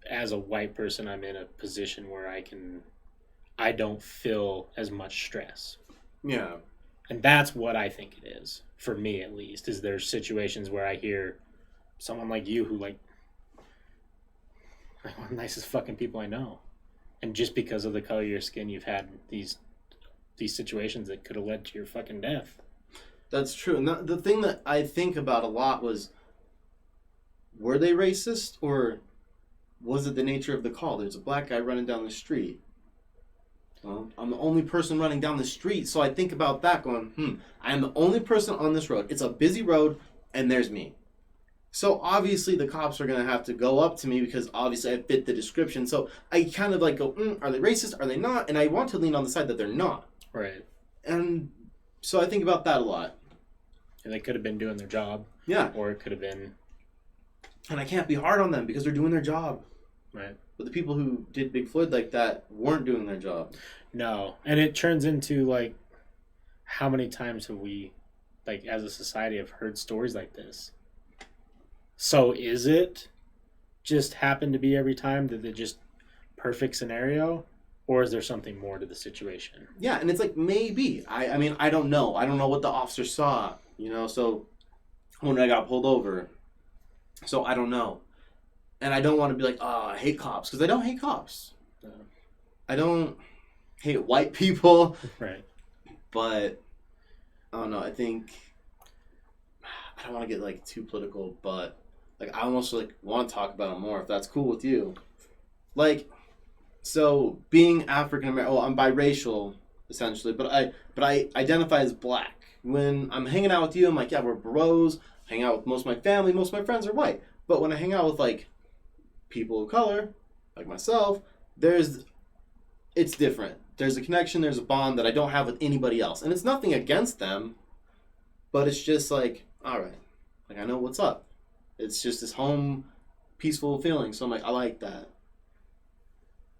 As a white person, I'm in a position where I don't feel as much stress. Yeah. And that's what I think it is, for me at least, is there's situations where I hear someone like you who like one of the nicest fucking people I know. And just because of the color of your skin, you've had these situations that could have led to your fucking death. That's true. And the thing that I think about a lot was, were they racist, or was it the nature of the call? There's a black guy running down the street. Well, I'm the only person running down the street, so I think about that going, I am the only person on this road. It's a busy road, and there's me. So obviously the cops are going to have to go up to me because obviously I fit the description. So I kind of like go, are they racist? Are they not? And I want to lean on the side that they're not. Right. And so I think about that a lot. And they could have been doing their job. Yeah. Or it could have been... And I can't be hard on them because they're doing their job. Right. But the people who did Big Floyd like that weren't doing their job. No. And it turns into, like, how many times have we, like, as a society, have heard stories like this? So is it just happened to be every time that it just perfect scenario? Or is there something more to the situation? Yeah, and it's like, maybe. I mean, I don't know. I don't know what the officer saw, so when I got pulled over. So I don't know. And I don't want to be like, I hate cops. Because I don't hate cops. I don't hate white people. Right. But, I don't know. I think, I don't want to get, like, too political, but, like, I almost, like, want to talk about it more, if that's cool with you. Like, so, being African-American, I'm biracial, essentially, but I identify as black. When I'm hanging out with you, I'm like, yeah, we're bros. Hang out with most of my family, most of my friends are white. But when I hang out with, like, people of color, like myself, it's different. There's a connection, there's a bond that I don't have with anybody else. And it's nothing against them, but it's just like, all right, like, I know what's up. It's just this home, peaceful feeling. So I'm like, I like that.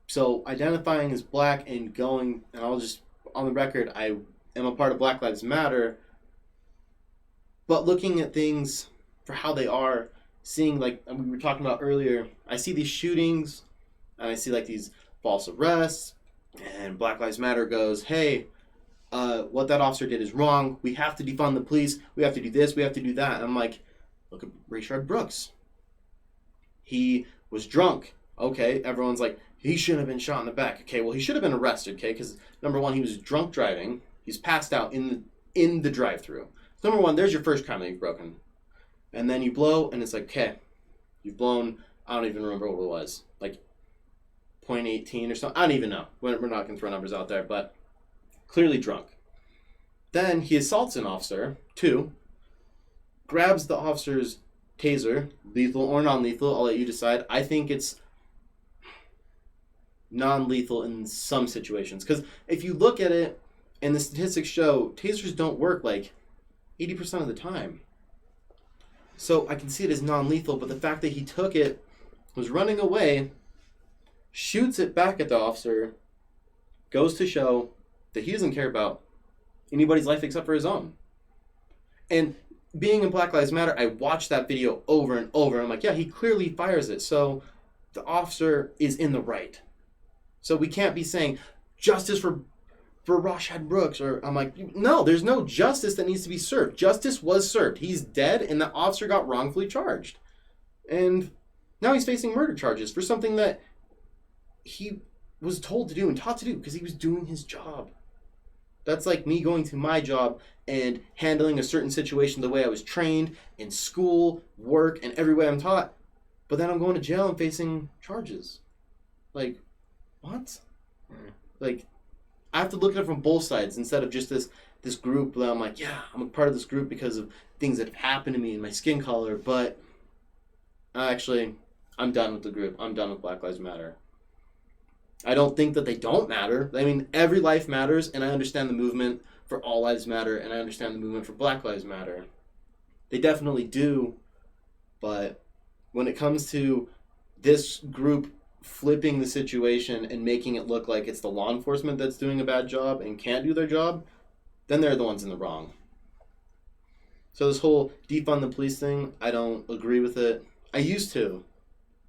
So identifying as black and going, and I'll just, on the record, I am a part of Black Lives Matter, but looking at things for how they are, seeing, like we were talking about earlier, I see these shootings, and I see, like, these false arrests, and Black Lives Matter goes, hey, what that officer did is wrong. We have to defund the police. We have to do this. We have to do that. And I'm like, look at Rayshard Brooks. He was drunk. Okay, everyone's like, he shouldn't have been shot in the back. Okay, well, he should have been arrested, okay, because, number one, he was drunk driving. He's passed out in the drive-thru. Number one, there's your first crime that you've broken. And then you blow, and it's like, okay, you've blown, I don't even remember what it was, like 0.18 or something. I don't even know. We're not going to throw numbers out there, but clearly drunk. Then he assaults an officer, 2, grabs the officer's taser, lethal or non-lethal, I'll let you decide. I think it's non-lethal in some situations. Because if you look at it, and the statistics show, tasers don't work like 80% of the time. So I can see it as non-lethal, but the fact that he took it, was running away, shoots it back at the officer, goes to show that he doesn't care about anybody's life except for his own. And being in Black Lives Matter, I watched that video over and over. I'm like, yeah, he clearly fires it. So the officer is in the right. So we can't be saying justice for Rashad Brooks, or I'm like, no, there's no justice that needs to be served. Justice was served. He's dead, and the officer got wrongfully charged. And now he's facing murder charges for something that he was told to do and taught to do because he was doing his job. That's like me going to my job and handling a certain situation the way I was trained in school, work, and every way I'm taught. But then I'm going to jail and facing charges. Like, what? Like, I have to look at it from both sides instead of just this group that I'm like, yeah, I'm a part of this group because of things that have happened to me and my skin color. But actually, I'm done with the group. I'm done with Black Lives Matter. I don't think that they don't matter. I mean, every life matters, and I understand the movement for All Lives Matter, and I understand the movement for Black Lives Matter. They definitely do, but when it comes to this group flipping the situation and making it look like it's the law enforcement that's doing a bad job and can't do their job, then they're the ones in the wrong. So this whole defund the police thing, I don't agree with it. I used to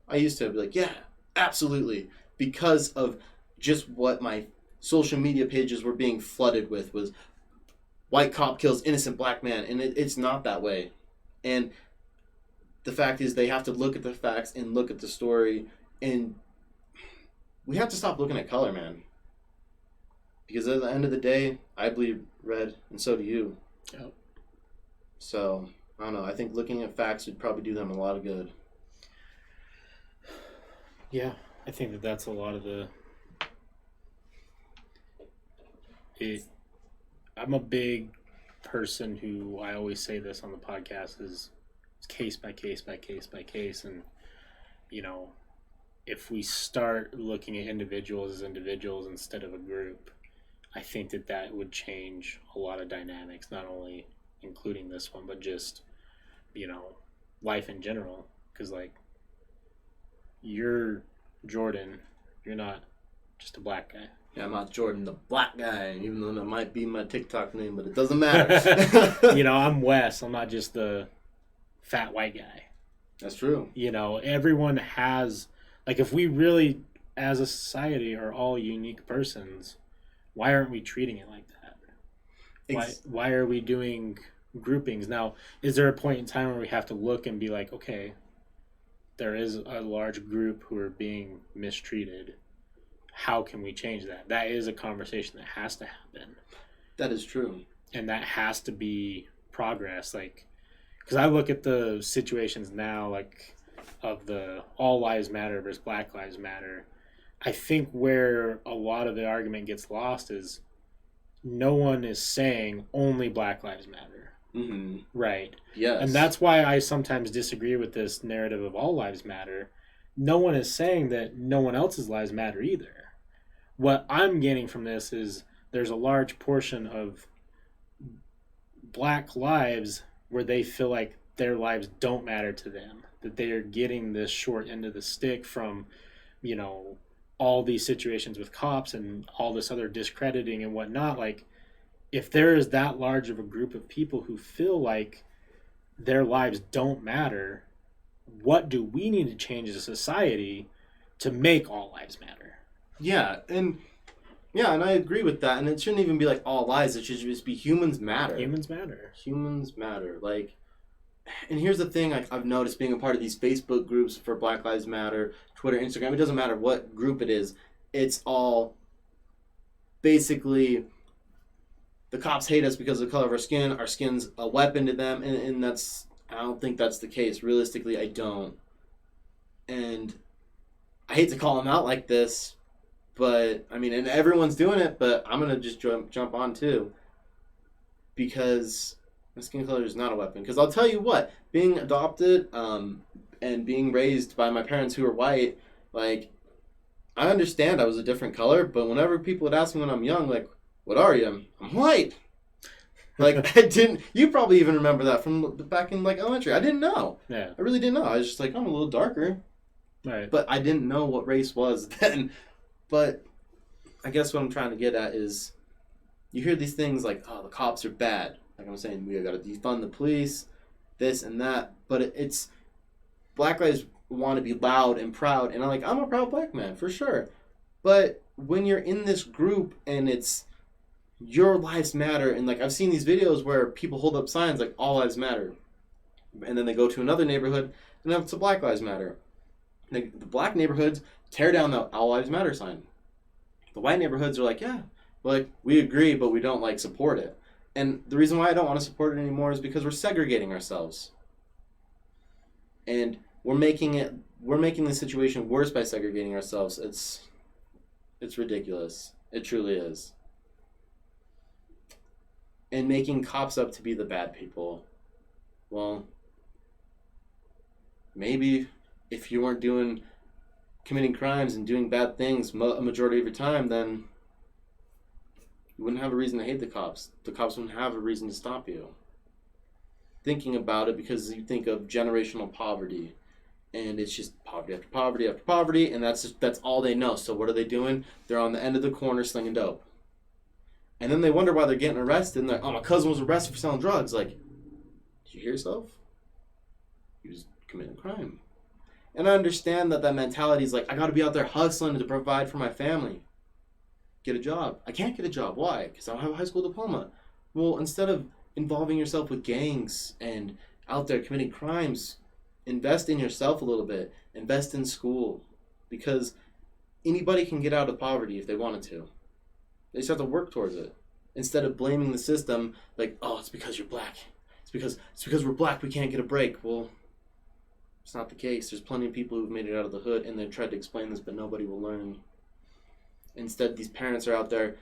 be like, yeah, absolutely. Because of just what my social media pages were being flooded with was white cop kills innocent black man. And it's not that way. And the fact is they have to look at the facts and look at the story. And we have to stop looking at color, man. Because at the end of the day, I bleed red, and so do you. Yep. So, I don't know. I think looking at facts would probably do them a lot of good. Yeah. I think that that's a lot of I'm a big person who, I always say this on the podcast, is case by case by case by case. And, you know, if we start looking at individuals as individuals instead of a group, I think that would change a lot of dynamics, not only including this one, but just, you know, life in general. Because, like, you're Jordan, you're not just a black guy. Yeah, I'm not Jordan, the black guy, even though that might be my TikTok name, but it doesn't matter. You know, I'm Wes. I'm not just the fat white guy. That's true. You know, everyone has, like, if we really, as a society, are all unique persons, why aren't we treating it like that? Why are we doing groupings? Now, is there a point in time where we have to look and be like, okay, there is a large group who are being mistreated. How can we change that? That is a conversation that has to happen. That is true. And that has to be progress. Like, because I look at the situations now, like, of the All Lives Matter versus Black Lives Matter. I think where a lot of the argument gets lost is no one is saying only Black Lives Matter. Mm-hmm. Right. Yes. And that's why I sometimes disagree with this narrative of all lives matter. No one is saying that no one else's lives matter either. What I'm getting from this is there's a large portion of black lives where they feel like their lives don't matter to them, that they are getting this short end of the stick from, you know, all these situations with cops and all this other discrediting and whatnot. Like, if there is that large of a group of people who feel like their lives don't matter, what do we need to change as a society to make all lives matter? Yeah, and I agree with that. And it shouldn't even be like all lives. It should just be humans matter. Humans matter. Humans matter. Like, and here's the thing I've noticed being a part of these Facebook groups for Black Lives Matter, Twitter, Instagram. It doesn't matter what group it is. It's all basically the cops hate us because of the color of our skin. Our skin's a weapon to them, and that's, I don't think that's the case. Realistically, I don't. And I hate to call them out like this, but, I mean, and everyone's doing it, but I'm going to just jump on too. Because my skin color is not a weapon. Because I'll tell you what, being adopted and being raised by my parents who are white, like, I understand I was a different color, but whenever people would ask me when I'm young, like, what are you? I'm white. Like, I didn't, you probably even remember that from back in, like, elementary. I didn't know. Yeah. I really didn't know. I was just like, I'm a little darker. Right. But I didn't know what race was then. But I guess what I'm trying to get at is you hear these things like, oh, the cops are bad. Like I'm saying, we got to defund the police, this and that. But it's, black guys want to be loud and proud. And I'm a proud black man, for sure. But when you're in this group and it's your lives matter, and like I've seen these videos where people hold up signs like all lives matter. And then they go to another neighborhood and it's a Black Lives Matter. The black neighborhoods tear down the All Lives Matter sign. The white neighborhoods are like, yeah, like we agree, but we don't like support it. And the reason why I don't want to support it anymore is because we're segregating ourselves. And we're making the situation worse by segregating ourselves. It's ridiculous. It truly is. And making cops up to be the bad people. Well, maybe if you weren't committing crimes and doing bad things a majority of your time, then you wouldn't have a reason to hate the cops. The cops wouldn't have a reason to stop you. Thinking about it because you think of generational poverty, and it's just poverty after poverty after poverty, and that's all they know. So what are they doing? They're on the end of the corner slinging dope. And then they wonder why they're getting arrested, and they're like, oh, my cousin was arrested for selling drugs. Like, did you hear yourself? He was committing a crime. And I understand that mentality is like, I got to be out there hustling to provide for my family. Get a job. I can't get a job. Why? Because I don't have a high school diploma. Well, instead of involving yourself with gangs and out there committing crimes, invest in yourself a little bit. Invest in school. Because anybody can get out of poverty if they wanted to. They just have to work towards it. Instead of blaming the system like, oh, it's because you're black. It's because we're black we can't get a break. Well, it's not the case. There's plenty of people who've made it out of the hood and they've tried to explain this, but nobody will learn. Instead, these parents are out there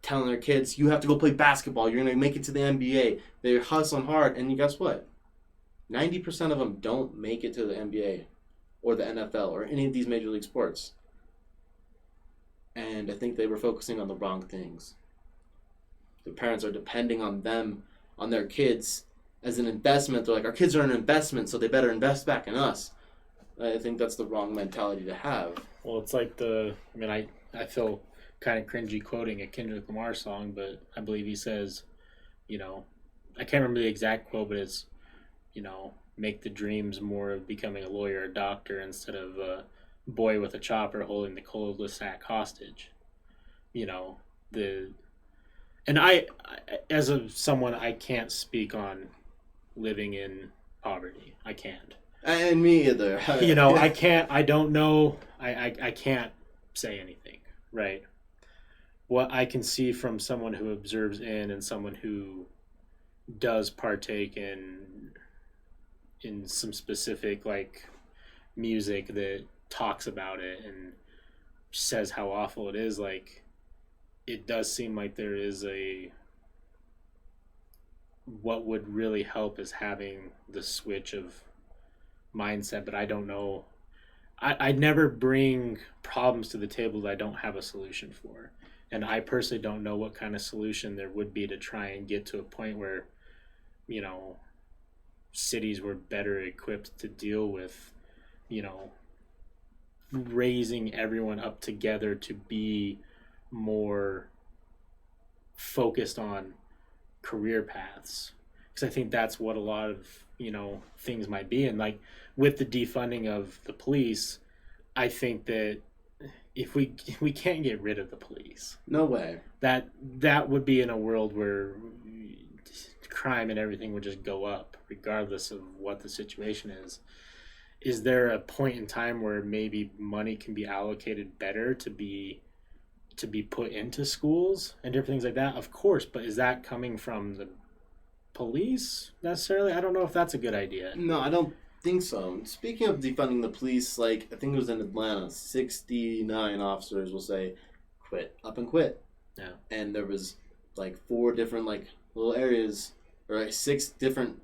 telling their kids, you have to go play basketball. You're going to make it to the NBA. They're hustling hard. And guess what? 90% of them don't make it to the NBA or the NFL or any of these major league sports. And I think they were focusing on the wrong things. The parents are depending on them, on their kids, as an investment. They're like, our kids are an investment, so they better invest back in us. I think that's the wrong mentality to have. Well, it's like I feel kind of cringy quoting a Kendrick Lamar song, but I believe he says, I can't remember the exact quote, but it's, make the dreams more of becoming a lawyer or doctor instead of a boy with a chopper holding the cul-de-sac hostage. And I as someone, I can't speak on living in poverty. I can't. And me either. I don't know. I can't say anything, right? What I can see from someone who observes and someone who does partake in some specific like music that talks about it and says how awful it is, like it does seem like there is what would really help is having the switch of mindset, but I don't know. I never bring problems to the table that I don't have a solution for. And I personally don't know what kind of solution there would be to try and get to a point where, cities were better equipped to deal with, raising everyone up together to be more focused on career paths. Because I think that's what a lot of, things might be. And like with the defunding of the police, I think that if we can't get rid of the police, no way. That would be in a world where crime and everything would just go up regardless of what the situation is. Is there a point in time where maybe money can be allocated better to be put into schools and different things like that? Of course, but is that coming from the police necessarily? I don't know if that's a good idea. No, I don't think so. Speaking of defunding the police, like I think it was in Atlanta, 69 officers will say, quit, up and quit. Yeah. And there was like 4 different like little areas, or like 6 different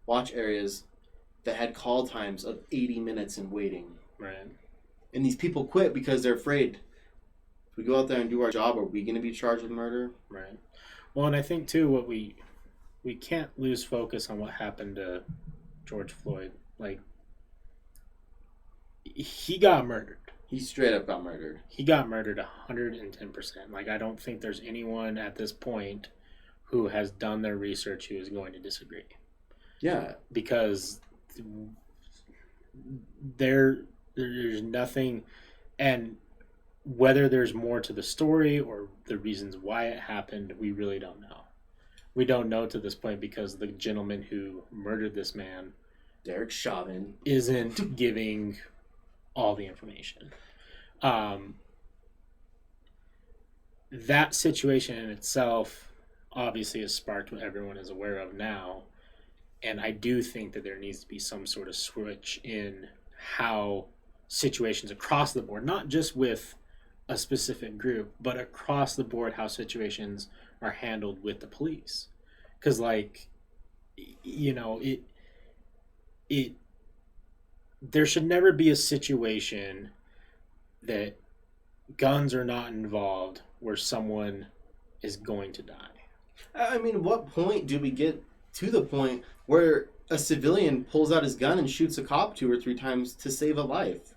watch areas that had call times of 80 minutes and waiting. Right. and these people quit because they're afraid. If we go out there and do our job, are we going to be charged with murder? Right. Well, and I think too, what we can't lose focus on what happened to George Floyd. Like, he got murdered. He straight up got murdered. He got murdered 110%. Like, I don't think there's anyone at this point who has done their research who is going to disagree. Yeah. Because there's nothing, and whether there's more to the story or the reasons why it happened, we really don't know. We don't know to this point because the gentleman who murdered this man, Derek Chauvin, isn't giving all the information. That situation in itself obviously has sparked what everyone is aware of now, and I do think that there needs to be some sort of switch in how situations across the board, not just with a specific group, but across the board, how situations are handled with the police. Because, like, you know, there should never be a situation that guns are not involved where someone is going to die. I mean, what point do we get to the point where a civilian pulls out his gun and shoots a cop 2 or 3 times to save a life?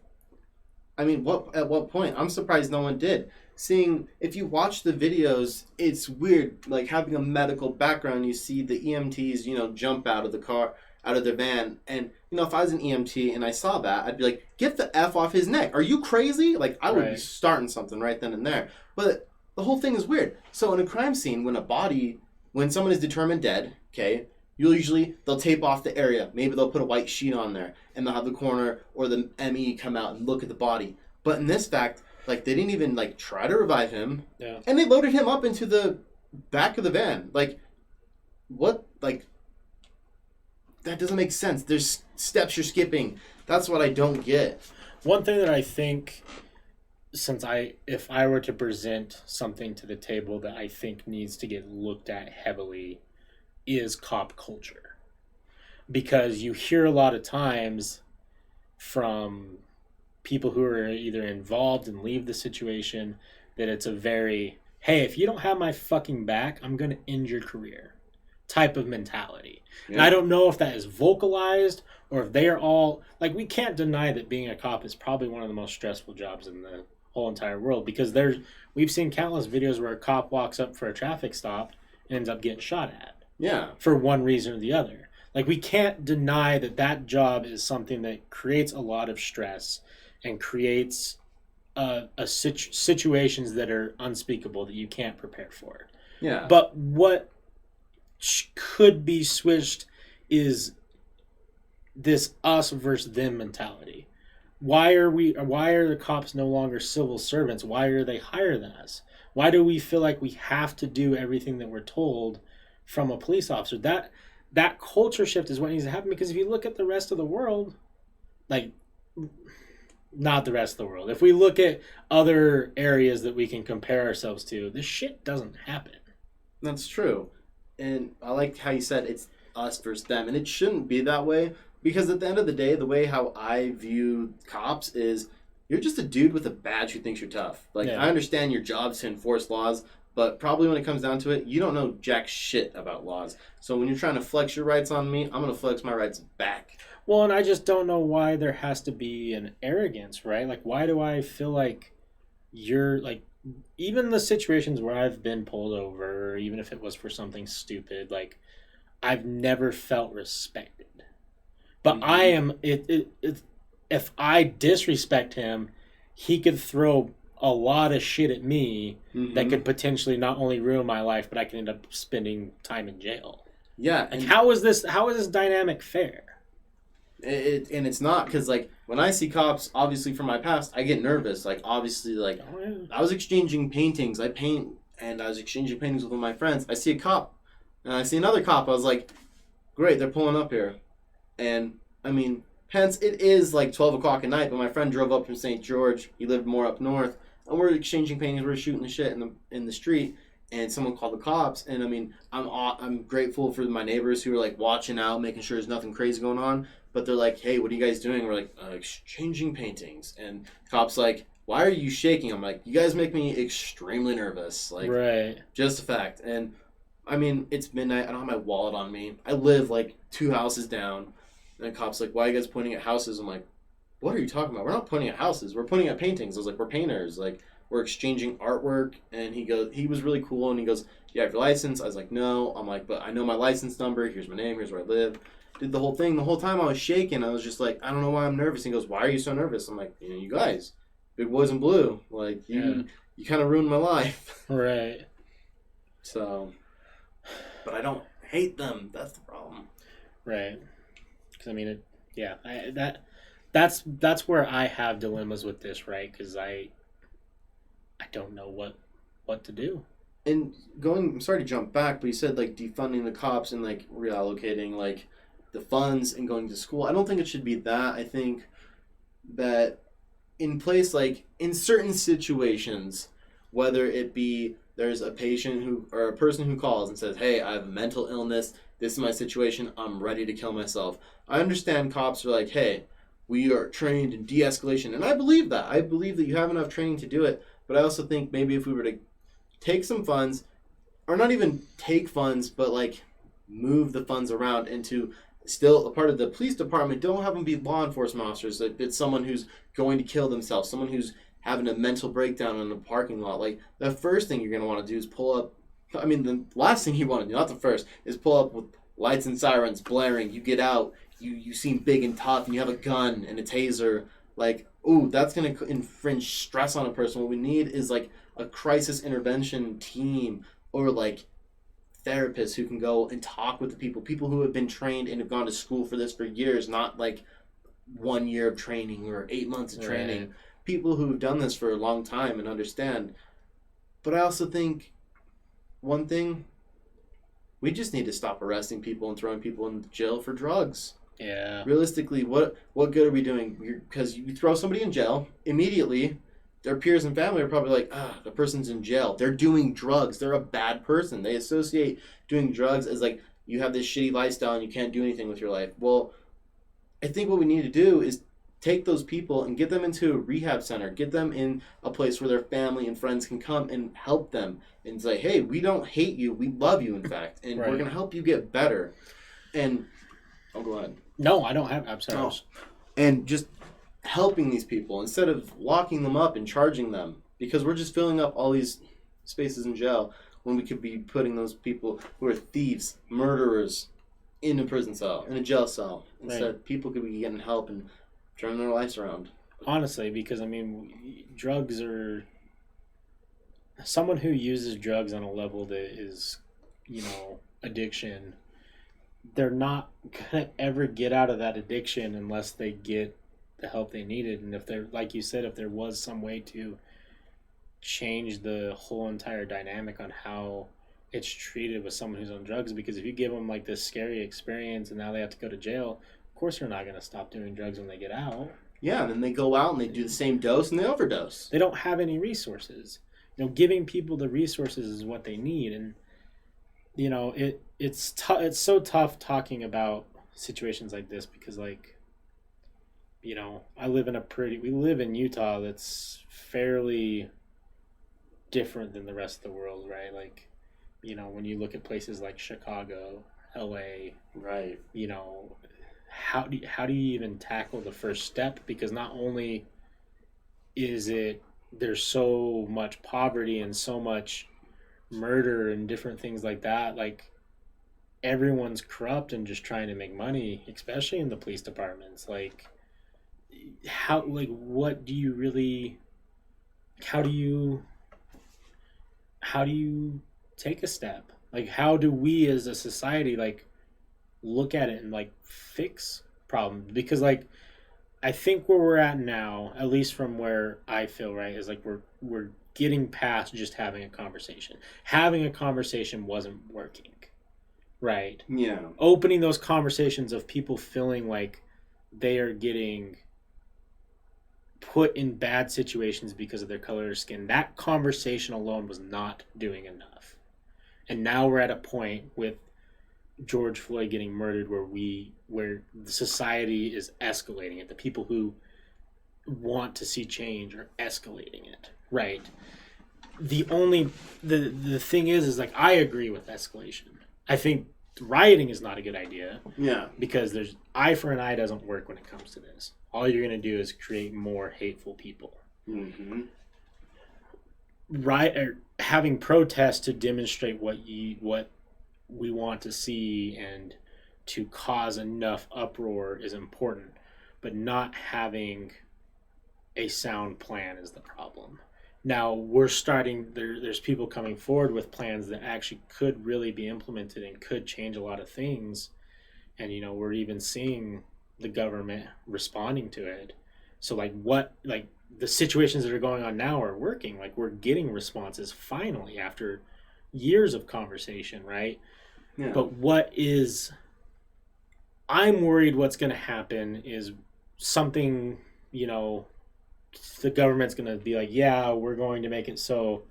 I mean, at what point? I'm surprised no one did. Seeing, if you watch the videos, it's weird. Like, having a medical background, you see the EMTs, you know, jump out of the car, out of their van. And, you know, if I was an EMT and I saw that, I'd be like, get the F off his neck. Are you crazy? Like, I would be starting something right then and there. But the whole thing is weird. So in a crime scene, when someone is determined dead, okay, they'll tape off the area. Maybe they'll put a white sheet on there, and they'll have the coroner or the ME come out and look at the body. But in this fact, like, they didn't even, like, try to revive him. Yeah. And they loaded him up into the back of the van. Like, what? Like, that doesn't make sense. There's steps you're skipping. That's what I don't get. One thing that I think, if I were to present something to the table that I think needs to get looked at heavily, is cop culture. Because you hear a lot of times from people who are either involved and leave the situation that it's a very, hey, if you don't have my fucking back, I'm going to end your career type of mentality. Yeah. And I don't know if that is vocalized or if they are all, like, we can't deny that being a cop is probably one of the most stressful jobs in the whole entire world, because we've seen countless videos where a cop walks up for a traffic stop and ends up getting shot at. Yeah. For one reason or the other. Like, we can't deny that job is something that creates a lot of stress and creates situations that are unspeakable that you can't prepare for. Yeah. But what could be switched is this us versus them mentality. Why are the cops no longer civil servants? Why are they higher than us? Why do we feel like we have to do everything that we're told from a police officer? That culture shift is what needs to happen, because if you look at the rest of the world, like, not the rest of the world, if we look at other areas that we can compare ourselves to, this shit doesn't happen. That's true. And I like how you said it's us versus them, and it shouldn't be that way, because at the end of the day, the way how I view cops is, you're just a dude with a badge who thinks you're tough. Like, yeah. I understand your job's to enforce laws, but probably when it comes down to it, you don't know jack shit about laws. So when you're trying to flex your rights on me, I'm going to flex my rights back. Well, and I just don't know why there has to be an arrogance, right? Like, why do I feel like you're, like, even the situations where I've been pulled over, even if it was for something stupid, like, I've never felt respected. But mm-hmm. I am, if I disrespect him, he could throw a lot of shit at me mm-hmm. that could potentially not only ruin my life, but I could end up spending time in jail. Yeah. Like, how is this dynamic fair? And it's not, because, like, when I see cops, obviously from my past, I get nervous. Like, obviously, like, oh, yeah. I was exchanging paintings. I paint, and I was exchanging paintings with one of my friends. I see a cop, and I see another cop. I was like, great, they're pulling up here. And, I mean, hence, it is, like, 12 o'clock at night, but my friend drove up from St. George. He lived more up north, and we're exchanging paintings. We're shooting the shit in the street. and someone called the cops. And I mean, I'm grateful for my neighbors who are like watching out, making sure there's nothing crazy going on. But they're like, "Hey, what are you guys doing?" We're like, "Exchanging paintings." And the cops like, "Why are you shaking?" I'm like, "You guys make me extremely nervous." Like, Right. just a fact. And I mean, it's midnight. I don't have my wallet on me. I live like 2 houses down. And the cop's like, "Why are you guys pointing at houses?" I'm like, "What are you talking about? We're not pointing at houses. We're pointing at paintings." I was like, "We're painters. Like, we're exchanging artwork." And he was really cool. And he goes, "You have your license?" I was like, "No." I'm like, "But I know my license number. Here's my name. Here's where I live." Did the whole thing. The whole time I was shaking. I was just like, "I don't know why I'm nervous." He goes, "Why are you so nervous?" I'm like, "You guys, big boys in blue. Like, you kind of ruined my life." Right. So, but I don't hate them. That's the problem. Right. Because I mean, that's where I have dilemmas with this, right? Because I don't know what to do. And I'm sorry to jump back, but you said like defunding the cops and like reallocating like the funds and going to school. I don't think it should be that. I think that in place, like in certain situations, whether it be there's a patient who or a person who calls and says, "Hey, I have a mental illness. This is my situation. I'm ready to kill myself." I understand cops are like, "Hey, we are trained in de-escalation," and I believe that. I believe that you have enough training to do it. But I also think maybe if we were to take some funds, or not even take funds, but like move the funds around into still a part of the police department. Don't have them be law enforcement officers. Like it's someone who's going to kill themselves, someone who's having a mental breakdown in the parking lot. Like the first thing you're going to want to do is pull up. I mean, the last thing you want to do, not the first, is pull up with lights and sirens blaring. You get out, you seem big and tough, and you have a gun and a taser. Like, ooh, that's going to infringe stress on a person. What we need is like a crisis intervention team or like therapists who can go and talk with the people who have been trained and have gone to school for this for years, not like 1 year of training or 8 months of training. Right. People who have done this for a long time and understand. But I also think one thing, we just need to stop arresting people and throwing people in jail for drugs. Yeah. Realistically, what good are we doing? Because you throw somebody in jail, immediately their peers and family are probably like, the person's in jail. They're doing drugs. They're a bad person. They associate doing drugs as like, you have this shitty lifestyle and you can't do anything with your life. Well, I think what we need to do is take those people and get them into a rehab center. Get them in a place where their family and friends can come and help them and say, "Hey, we don't hate you. We love you, in fact. And right. We're going to help you get better." And, go ahead. No, I don't have, I'm sorry. No. And just helping these people instead of locking them up and charging them, because we're just filling up all these spaces in jail when we could be putting those people who are thieves, murderers, in a prison cell, in a jail cell. Instead, right. People could be getting help and turning their lives around. Honestly, because I mean, drugs are, someone who uses drugs on a level that is, addiction, they're not gonna ever get out of that addiction unless they get the help they needed. And if they're, like you said, if there was some way to change the whole entire dynamic on how it's treated with someone who's on drugs, because if you give them like this scary experience and now they have to go to jail, of course they're not going to stop doing drugs when they get out. Yeah, and then they go out and they do the same dose and they overdose. They don't have any resources. Giving people the resources is what they need. And it's so tough talking about situations like this because, like, we live in Utah that's fairly different than the rest of the world, right? Like, when you look at places like Chicago, LA, right? How do you even tackle the first step? Because not only is there's so much poverty and so much murder and different things like that, like everyone's corrupt and just trying to make money, especially in the police departments. Like, what do you really, how do you take a step? Like, how do we as a society, like, look at it and, like, fix problems? Because, like, I think where we're at now, at least from where I feel, right, is like we're getting past just having a conversation. Having a conversation wasn't working, right? Yeah. Opening those conversations of people feeling like they are getting put in bad situations because of their color of skin, that conversation alone was not doing enough. And now we're at a point with George Floyd getting murdered where the society is escalating it. The people who want to see change are escalating it, right? The thing is like, I agree with escalation. I think rioting is not a good idea. Yeah. Because there's eye for an eye doesn't work when it comes to this. All you're going to do is create more hateful people. Mm-hmm. Having protests to demonstrate what we want to see and to cause enough uproar is important, but not having a sound plan is the problem. Now we're starting there's people coming forward with plans that actually could really be implemented and could change a lot of things, and we're even seeing the government responding to it. So the situations that are going on now are working. Like, we're getting responses finally after years of conversation, right? Yeah. But I'm worried what's going to happen is something, the government's going to be like, yeah, we're going to make it so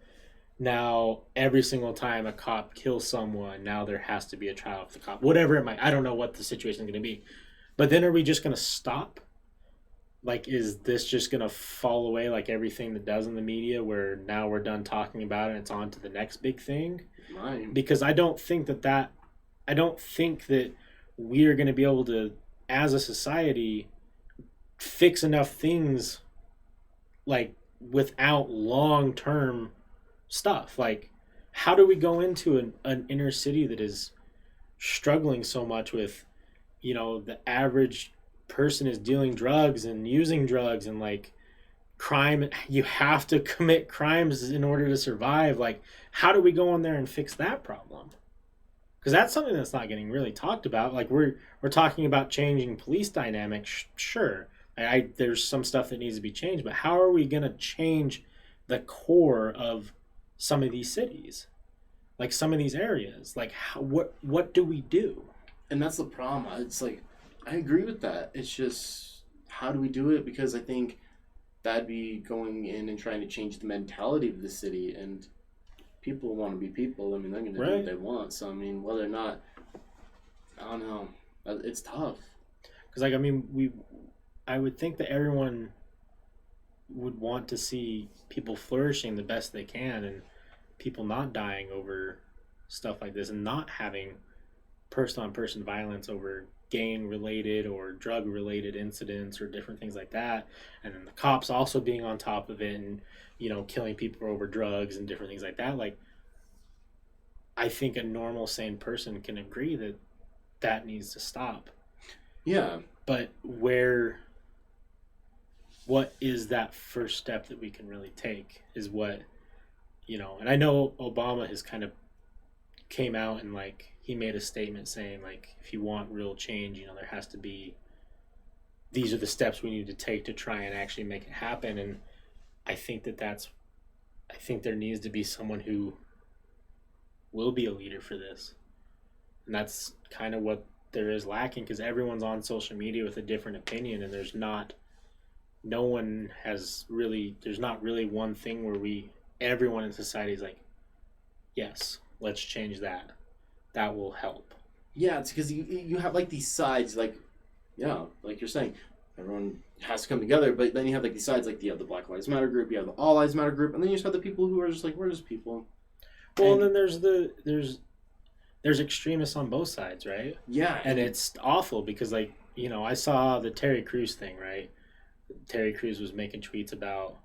now every single time a cop kills someone, now there has to be a trial for the cop. Whatever it might, I don't know what the situation is going to be. But then are we just going to stop? Like, is this just going to fall away like everything that does in the media, where now we're done talking about it and it's on to the next big thing? Right. Because I don't think that we are going to be able to, as a society, fix enough things like without long-term stuff. Like, how do we go into an inner city that is struggling so much with, the average person is dealing drugs and using drugs and like crime? You have to commit crimes in order to survive. Like, how do we go in there and fix that problem? Because that's something that's not getting really talked about. Like, we're talking about changing police dynamics, sure. There's some stuff that needs to be changed, but how are we going to change the core of some of these cities, like some of these areas? Like, what do we do? And that's the problem. It's like, I agree with that. It's just, how do we do it? Because I think that'd be going in and trying to change the mentality of the city, and people want to be people. I mean, they're going to do what they want. So, I mean, whether or not, I don't know. It's tough. Because, I would think that everyone would want to see people flourishing the best they can and people not dying over stuff like this and not having person-on-person violence over gang-related or drug-related incidents or different things like that. And then the cops also being on top of it and, killing people over drugs and different things like that. Like, I think a normal, sane person can agree that needs to stop. Yeah. But what is that first step that we can really take is what, and I know Obama has kind of came out and like, he made a statement saying like, if you want real change, there has to be, these are the steps we need to take to try and actually make it happen. And I think I think there needs to be someone who will be a leader for this. And that's kind of what there is lacking, because everyone's on social media with a different opinion, and there's not really one thing where everyone in society is like, yes, let's change that. That will help. Yeah, it's because you have like these sides, like, like you're saying, everyone has to come together, but then you have like these sides, like you have the Black Lives Matter group, you have the All Lives Matter group, and then you just have the people who are just like, we're just people. Well, and then there's extremists on both sides, right? Yeah. And it's awful because, like, I saw the Terry Crews thing, right? Terry Crews was making tweets about,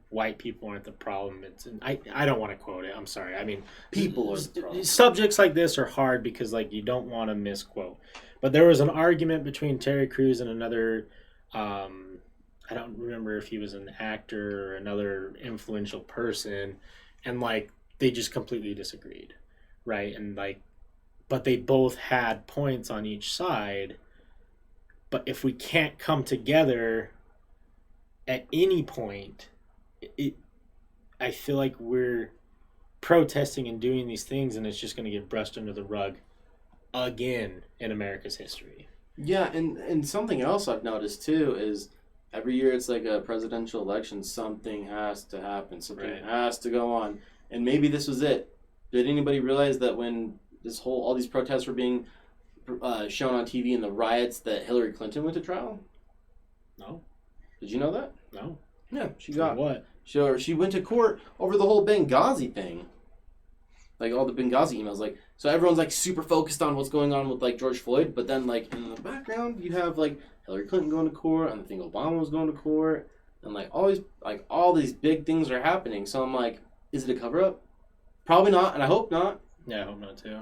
white people aren't the problem. I don't want to quote it. I'm sorry. I mean, people are the problem. Subjects like this are hard because, like, you don't want to misquote. But there was an argument between Terry Crews and another, I don't remember if he was an actor or another influential person, and like they just completely disagreed, right? And like, but they both had points on each side. But if we can't come together at any point, I feel like we're protesting and doing these things, and it's just going to get brushed under the rug again in America's history. Yeah, and something else I've noticed too is every year it's like a presidential election. Something has to happen. Something has to go on. And maybe this was it. Did anybody realize that when all these protests were being shown on TV and the riots, that Hillary Clinton went to trial? No. Did you know that? No. Yeah, she got what? She went to court over the whole Benghazi thing. Like all the Benghazi emails, like so everyone's like super focused on what's going on with like George Floyd, but then like in the background you have like Hillary Clinton going to court, and I think Obama was going to court, and like all these big things are happening. So I'm like, is it a cover up? Probably not, and I hope not. Yeah, I hope not too.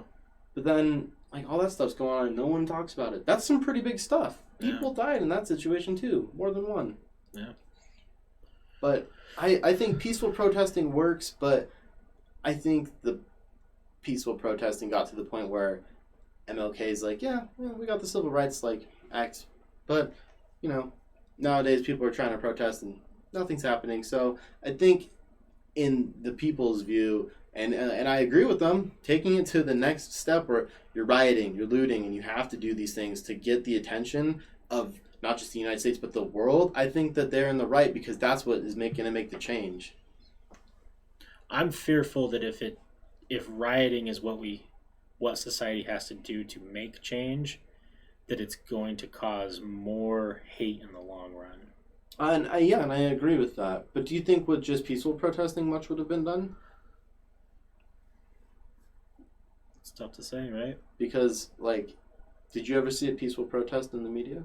But then like all that stuff's going on and no one talks about it. That's some pretty big stuff. People died in that situation too, more than one. Yeah. But I think peaceful protesting works, but I think the peaceful protesting got to the point where MLK is like, yeah, we got the Civil Rights like Act, but you know, nowadays people are trying to protest and nothing's happening. So I think in the people's view, and I agree with them, taking it to the next step where you're rioting, you're looting, and you have to do these things to get the attention of not just the United States but the world. I think that they're in the right because that's what is going to make the change. I'm fearful that if rioting is what society has to do to make change, that it's going to cause more hate in the long run. And I agree with that. But do you think with just peaceful protesting much would have been done? It's tough to say, right? Because, like, did you ever see a peaceful protest in the media?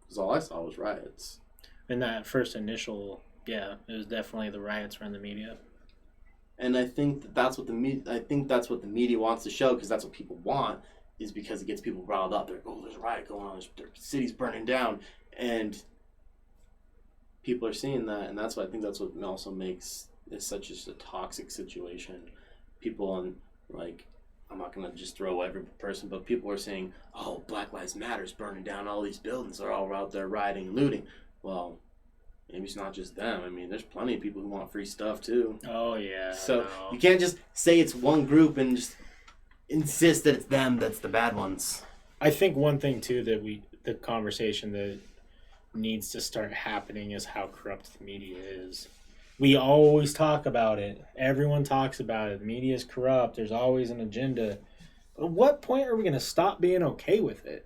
Because all I saw was riots. In that first initial, yeah, it was definitely the riots were in the media. And I think that's what the media wants to show, because that's what people want, is because it gets people riled up. They're like, oh, there's a riot going on, their city's burning down, and people are seeing that, and that's what I think that's what also makes it such a toxic situation. People on, like, I'm not gonna just throw every person, but people are saying, oh, Black Lives Matter's burning down all these buildings. They're all out there rioting and looting. Well, maybe it's not just them. I mean, there's plenty of people who want free stuff too. Oh yeah. So you can't just say it's one group and just insist that it's them that's the bad ones. I think one thing too that the conversation that needs to start happening is how corrupt the media is. We always talk about it. Everyone talks about it. The media is corrupt. There's always an agenda. At what point are we going to stop being okay with it?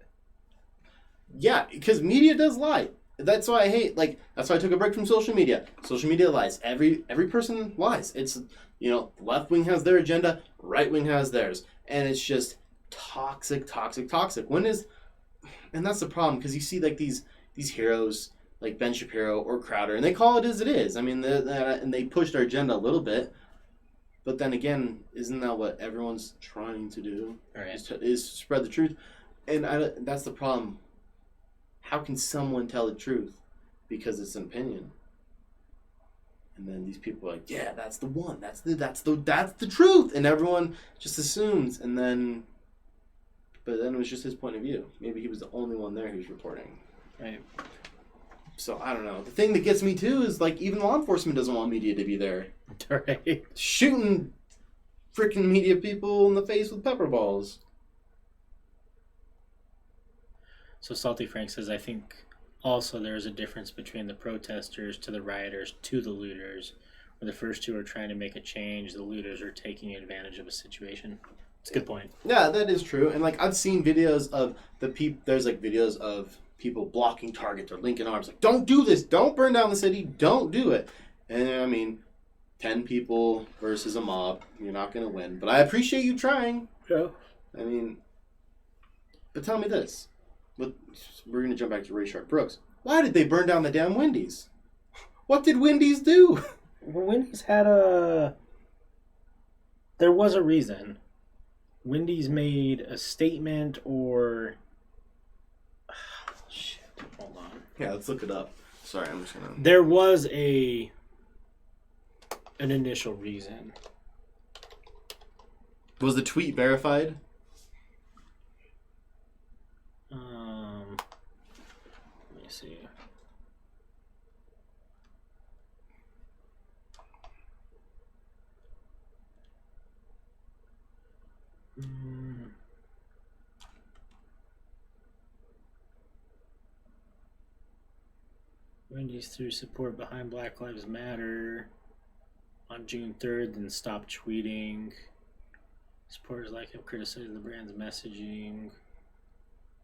Yeah, because media does lie. That's why I hate, like, that's why I took a break from social media. Social media lies. Every person lies. It's, you know, left wing has their agenda, right wing has theirs. And it's just toxic. And that's the problem, because you see, like, these heroes, like Ben Shapiro or Crowder, and they call it as it is. I mean, and they push their agenda a little bit. But then again, isn't that what everyone's trying to do? Right. Is spread the truth. And that's the problem. How can someone tell the truth? Because it's an opinion. And then these people are like, yeah, that's the one. That's the truth. And everyone just assumes. But then it was just his point of view. Maybe he was the only one there who's reporting. Right. So I don't know. The thing that gets me too is, like, even law enforcement doesn't want media to be there. Right. Shooting freaking media people in the face with pepper balls. So Salty Frank says, I think also there's a difference between the protesters to the rioters to the looters, where the first two are trying to make a change, the looters are taking advantage of a situation. It's a good point. Yeah, that is true. And, like, I've seen videos of there's, like, videos of people blocking targets or linking arms. Like, don't do this. Don't burn down the city. Don't do it. And, I mean, 10 people versus a mob. You're not going to win. But I appreciate you trying. Yeah. I mean, but tell me this. We're going to jump back to Rayshard Brooks. Why did they burn down the damn Wendy's? What did Wendy's do? Well, Wendy's had there was a reason. Wendy's made a statement or... shit, hold on. Yeah, let's look it up. Sorry, I'm just going to... There was an initial reason. Was the tweet verified? Let me see. Wendy's threw support behind Black Lives Matter on June 3rd, then stopped tweeting. Supporters like him criticizing the brand's messaging.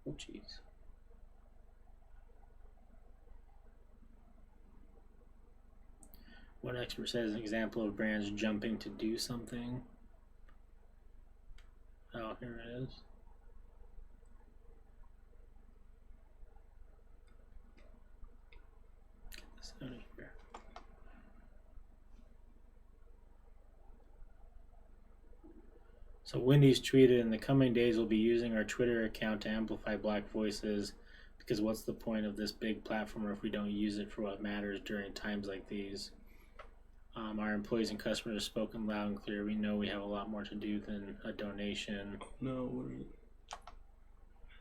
Oh, jeez. One expert says an example of brands jumping to do something. Oh, here it is. Get this out of here. So Wendy's tweeted, in the coming days we'll be using our Twitter account to amplify Black voices, because what's the point of this big platform if we don't use it for what matters during times like these? Our employees and customers have spoken loud and clear. We know we have a lot more to do than a donation. No,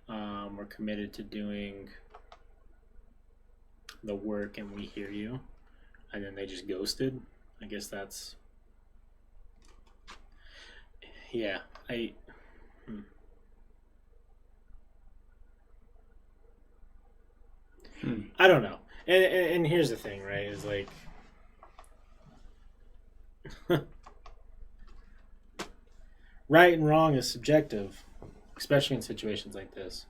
we're committed to doing the work, and we hear you. And then they just ghosted. I guess that's... Yeah, I don't know. And here's the thing, right? Is like... right and wrong is subjective, especially in situations like this.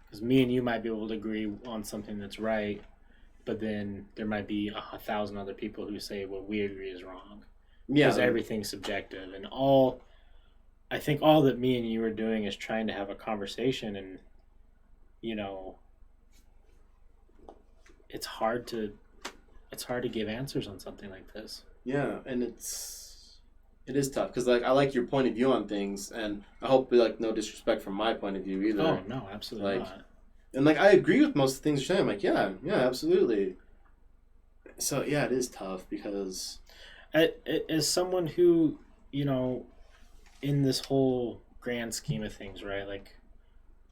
Because me and you might be able to agree on something that's right, but then there might be 1,000 other people who say what we agree is wrong. Yeah. Because everything's subjective. And I think all that me and you are doing is trying to have a conversation, and, you know, it's hard to give answers on something like this. Yeah, and it is tough because like I like your point of view on things, and I hope like no disrespect from my point of view either. Oh no, absolutely like, not. And like I agree with most of the things you're saying. I'm like, yeah, absolutely. So yeah, it is tough because as someone who, you know, in this whole grand scheme of things, right? Like,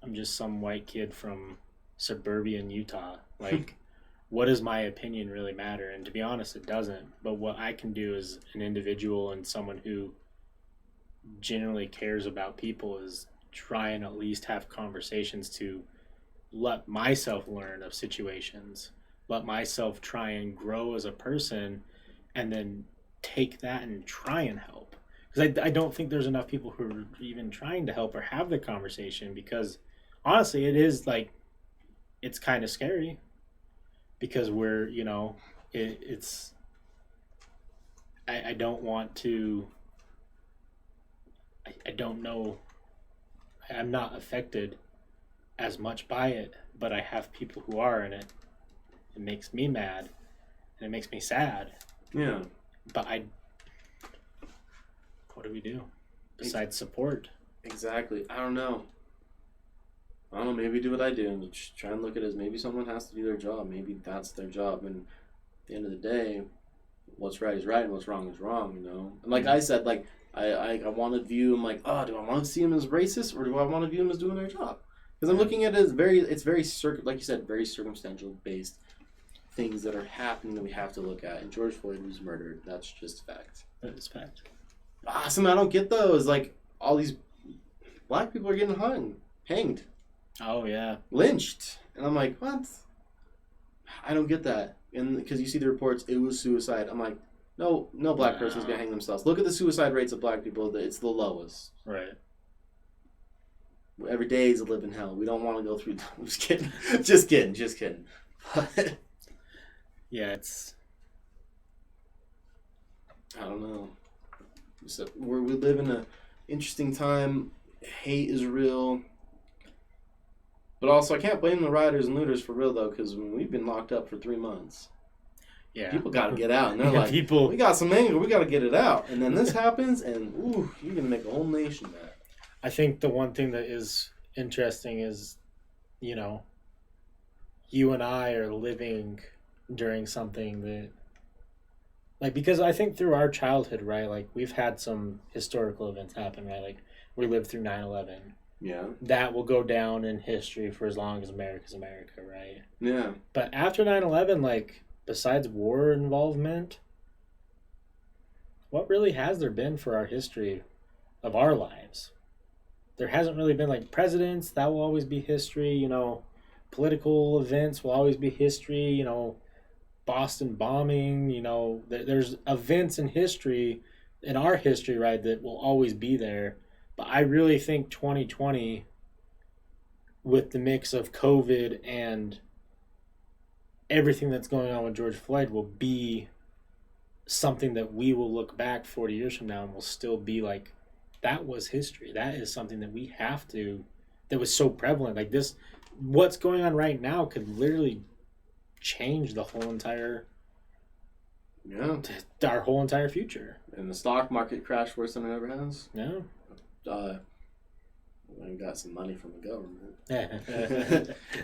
I'm just some white kid from suburban Utah. Like, what does my opinion really matter? And to be honest, it doesn't. But what I can do as an individual and someone who genuinely cares about people is try and at least have conversations to let myself learn of situations, let myself try and grow as a person, and then take that and try and help. Because I don't think there's enough people who are even trying to help or have the conversation, because honestly, it is like, it's kind of scary. Because we're, you know, it's... I don't want to... I don't know... I'm not affected as much by it, but I have people who are, and it makes me mad, and it makes me sad. Yeah. But what do we do besides support? Exactly. I don't know. Maybe do what I do and just try and look at it as maybe someone has to do their job. Maybe that's their job. And at the end of the day, what's right is right and what's wrong is wrong, you know? And like I said, like, I want to view him like, oh, do I want to see him as racist or do I want to view him as doing their job? Because I'm looking at it as like you said, very circumstantial based things that are happening that we have to look at. And George Floyd was murdered. That's just fact. That is fact. Awesome. I don't get those. Like, all these black people are getting hanged. Oh, yeah. Lynched. And I'm like, what? I don't get that. And because you see the reports, it was suicide. I'm like, no black person's going to hang themselves. Look at the suicide rates of black people. It's the lowest. Right. Every day is a living hell. We don't want to go through... I'm just kidding. Just kidding. But yeah, it's... I don't know. So we live in an interesting time. Hate is real. But also, I can't blame the rioters and looters for real, though, because we've been locked up for 3 months. Yeah. People got to get out. And they're like, people... we got some anger. We got to get it out. And then this happens, and ooh, you're going to make a whole nation mad. I think the one thing that is interesting is, you know, you and I are living during something that... Like, because I think through our childhood, right, like, we've had some historical events happen, right? Like, we lived through 9/11. Yeah. That will go down in history for as long as America's America, right? Yeah. But after 9/11, like, besides war involvement, what really has there been for our history of our lives? There hasn't really been, like, presidents. That will always be history, you know. Political events will always be history, you know. Boston bombing, there's events in history, in our history, right, that will always be there. But I really think 2020, with the mix of COVID and everything that's going on with George Floyd, will be something that we will look back 40 years from now and will still be like, that was history. That is something that we have to, that was so prevalent. Like this, what's going on right now could literally change the whole entire, our whole entire future. And the stock market crashed worse than it ever has. Yeah. I got some money from the government.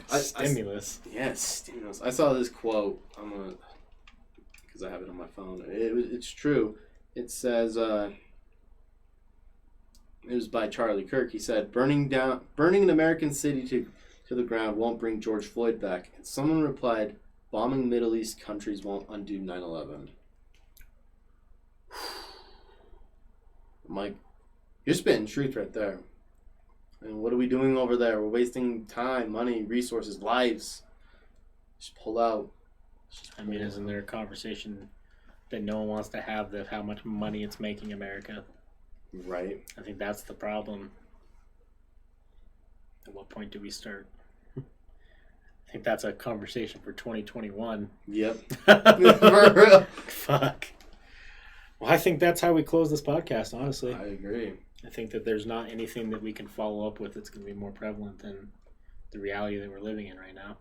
Stimulus. Stimulus. I saw this quote. Because I have it on my phone. It's true. It says, it was by Charlie Kirk. He said, burning an American city to the ground won't bring George Floyd back. And someone replied, bombing Middle East countries won't undo 9/11. I'm like, you're spitting truth right there. And what are we doing over there? We're wasting time, money, resources, lives. Just pull out. Isn't there a conversation that no one wants to have of how much money it's making America? Right. I think that's the problem. At what point do we start? I think that's a conversation for 2021. Yep. For real. Fuck. Well, I think that's how we close this podcast, honestly. I agree. I think that there's not anything that we can follow up with that's going to be more prevalent than the reality that we're living in right now.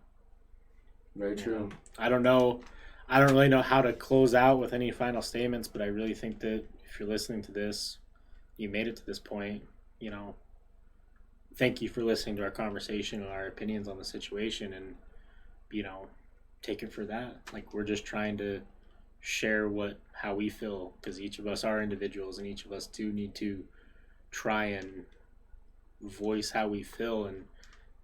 Very true. I don't know. I don't really know how to close out with any final statements, but I really think that if you're listening to this, you made it to this point, thank you for listening to our conversation and our opinions on the situation, and, take it for that. Like, we're just trying to share how we feel, because each of us are individuals and each of us do need to try and voice how we feel, and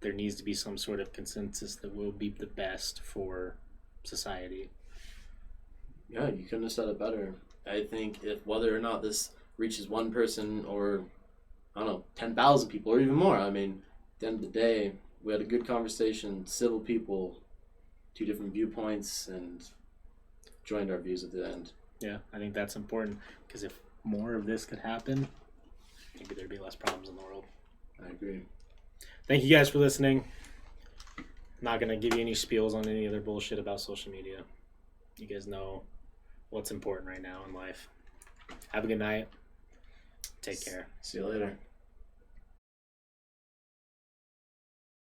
there needs to be some sort of consensus that will be the best for society. Yeah, you couldn't have said it better. I think if whether or not this reaches one person or, 10,000 people or even more, at the end of the day, we had a good conversation, civil people, two different viewpoints, and joined our views at the end. Yeah, I think that's important, because if more of this could happen, maybe there'd be less problems in the world. I agree. Thank you guys for listening. I'm not going to give you any spiels on any other bullshit about social media. You guys know what's important right now in life. Have a good night. Take care. See you later.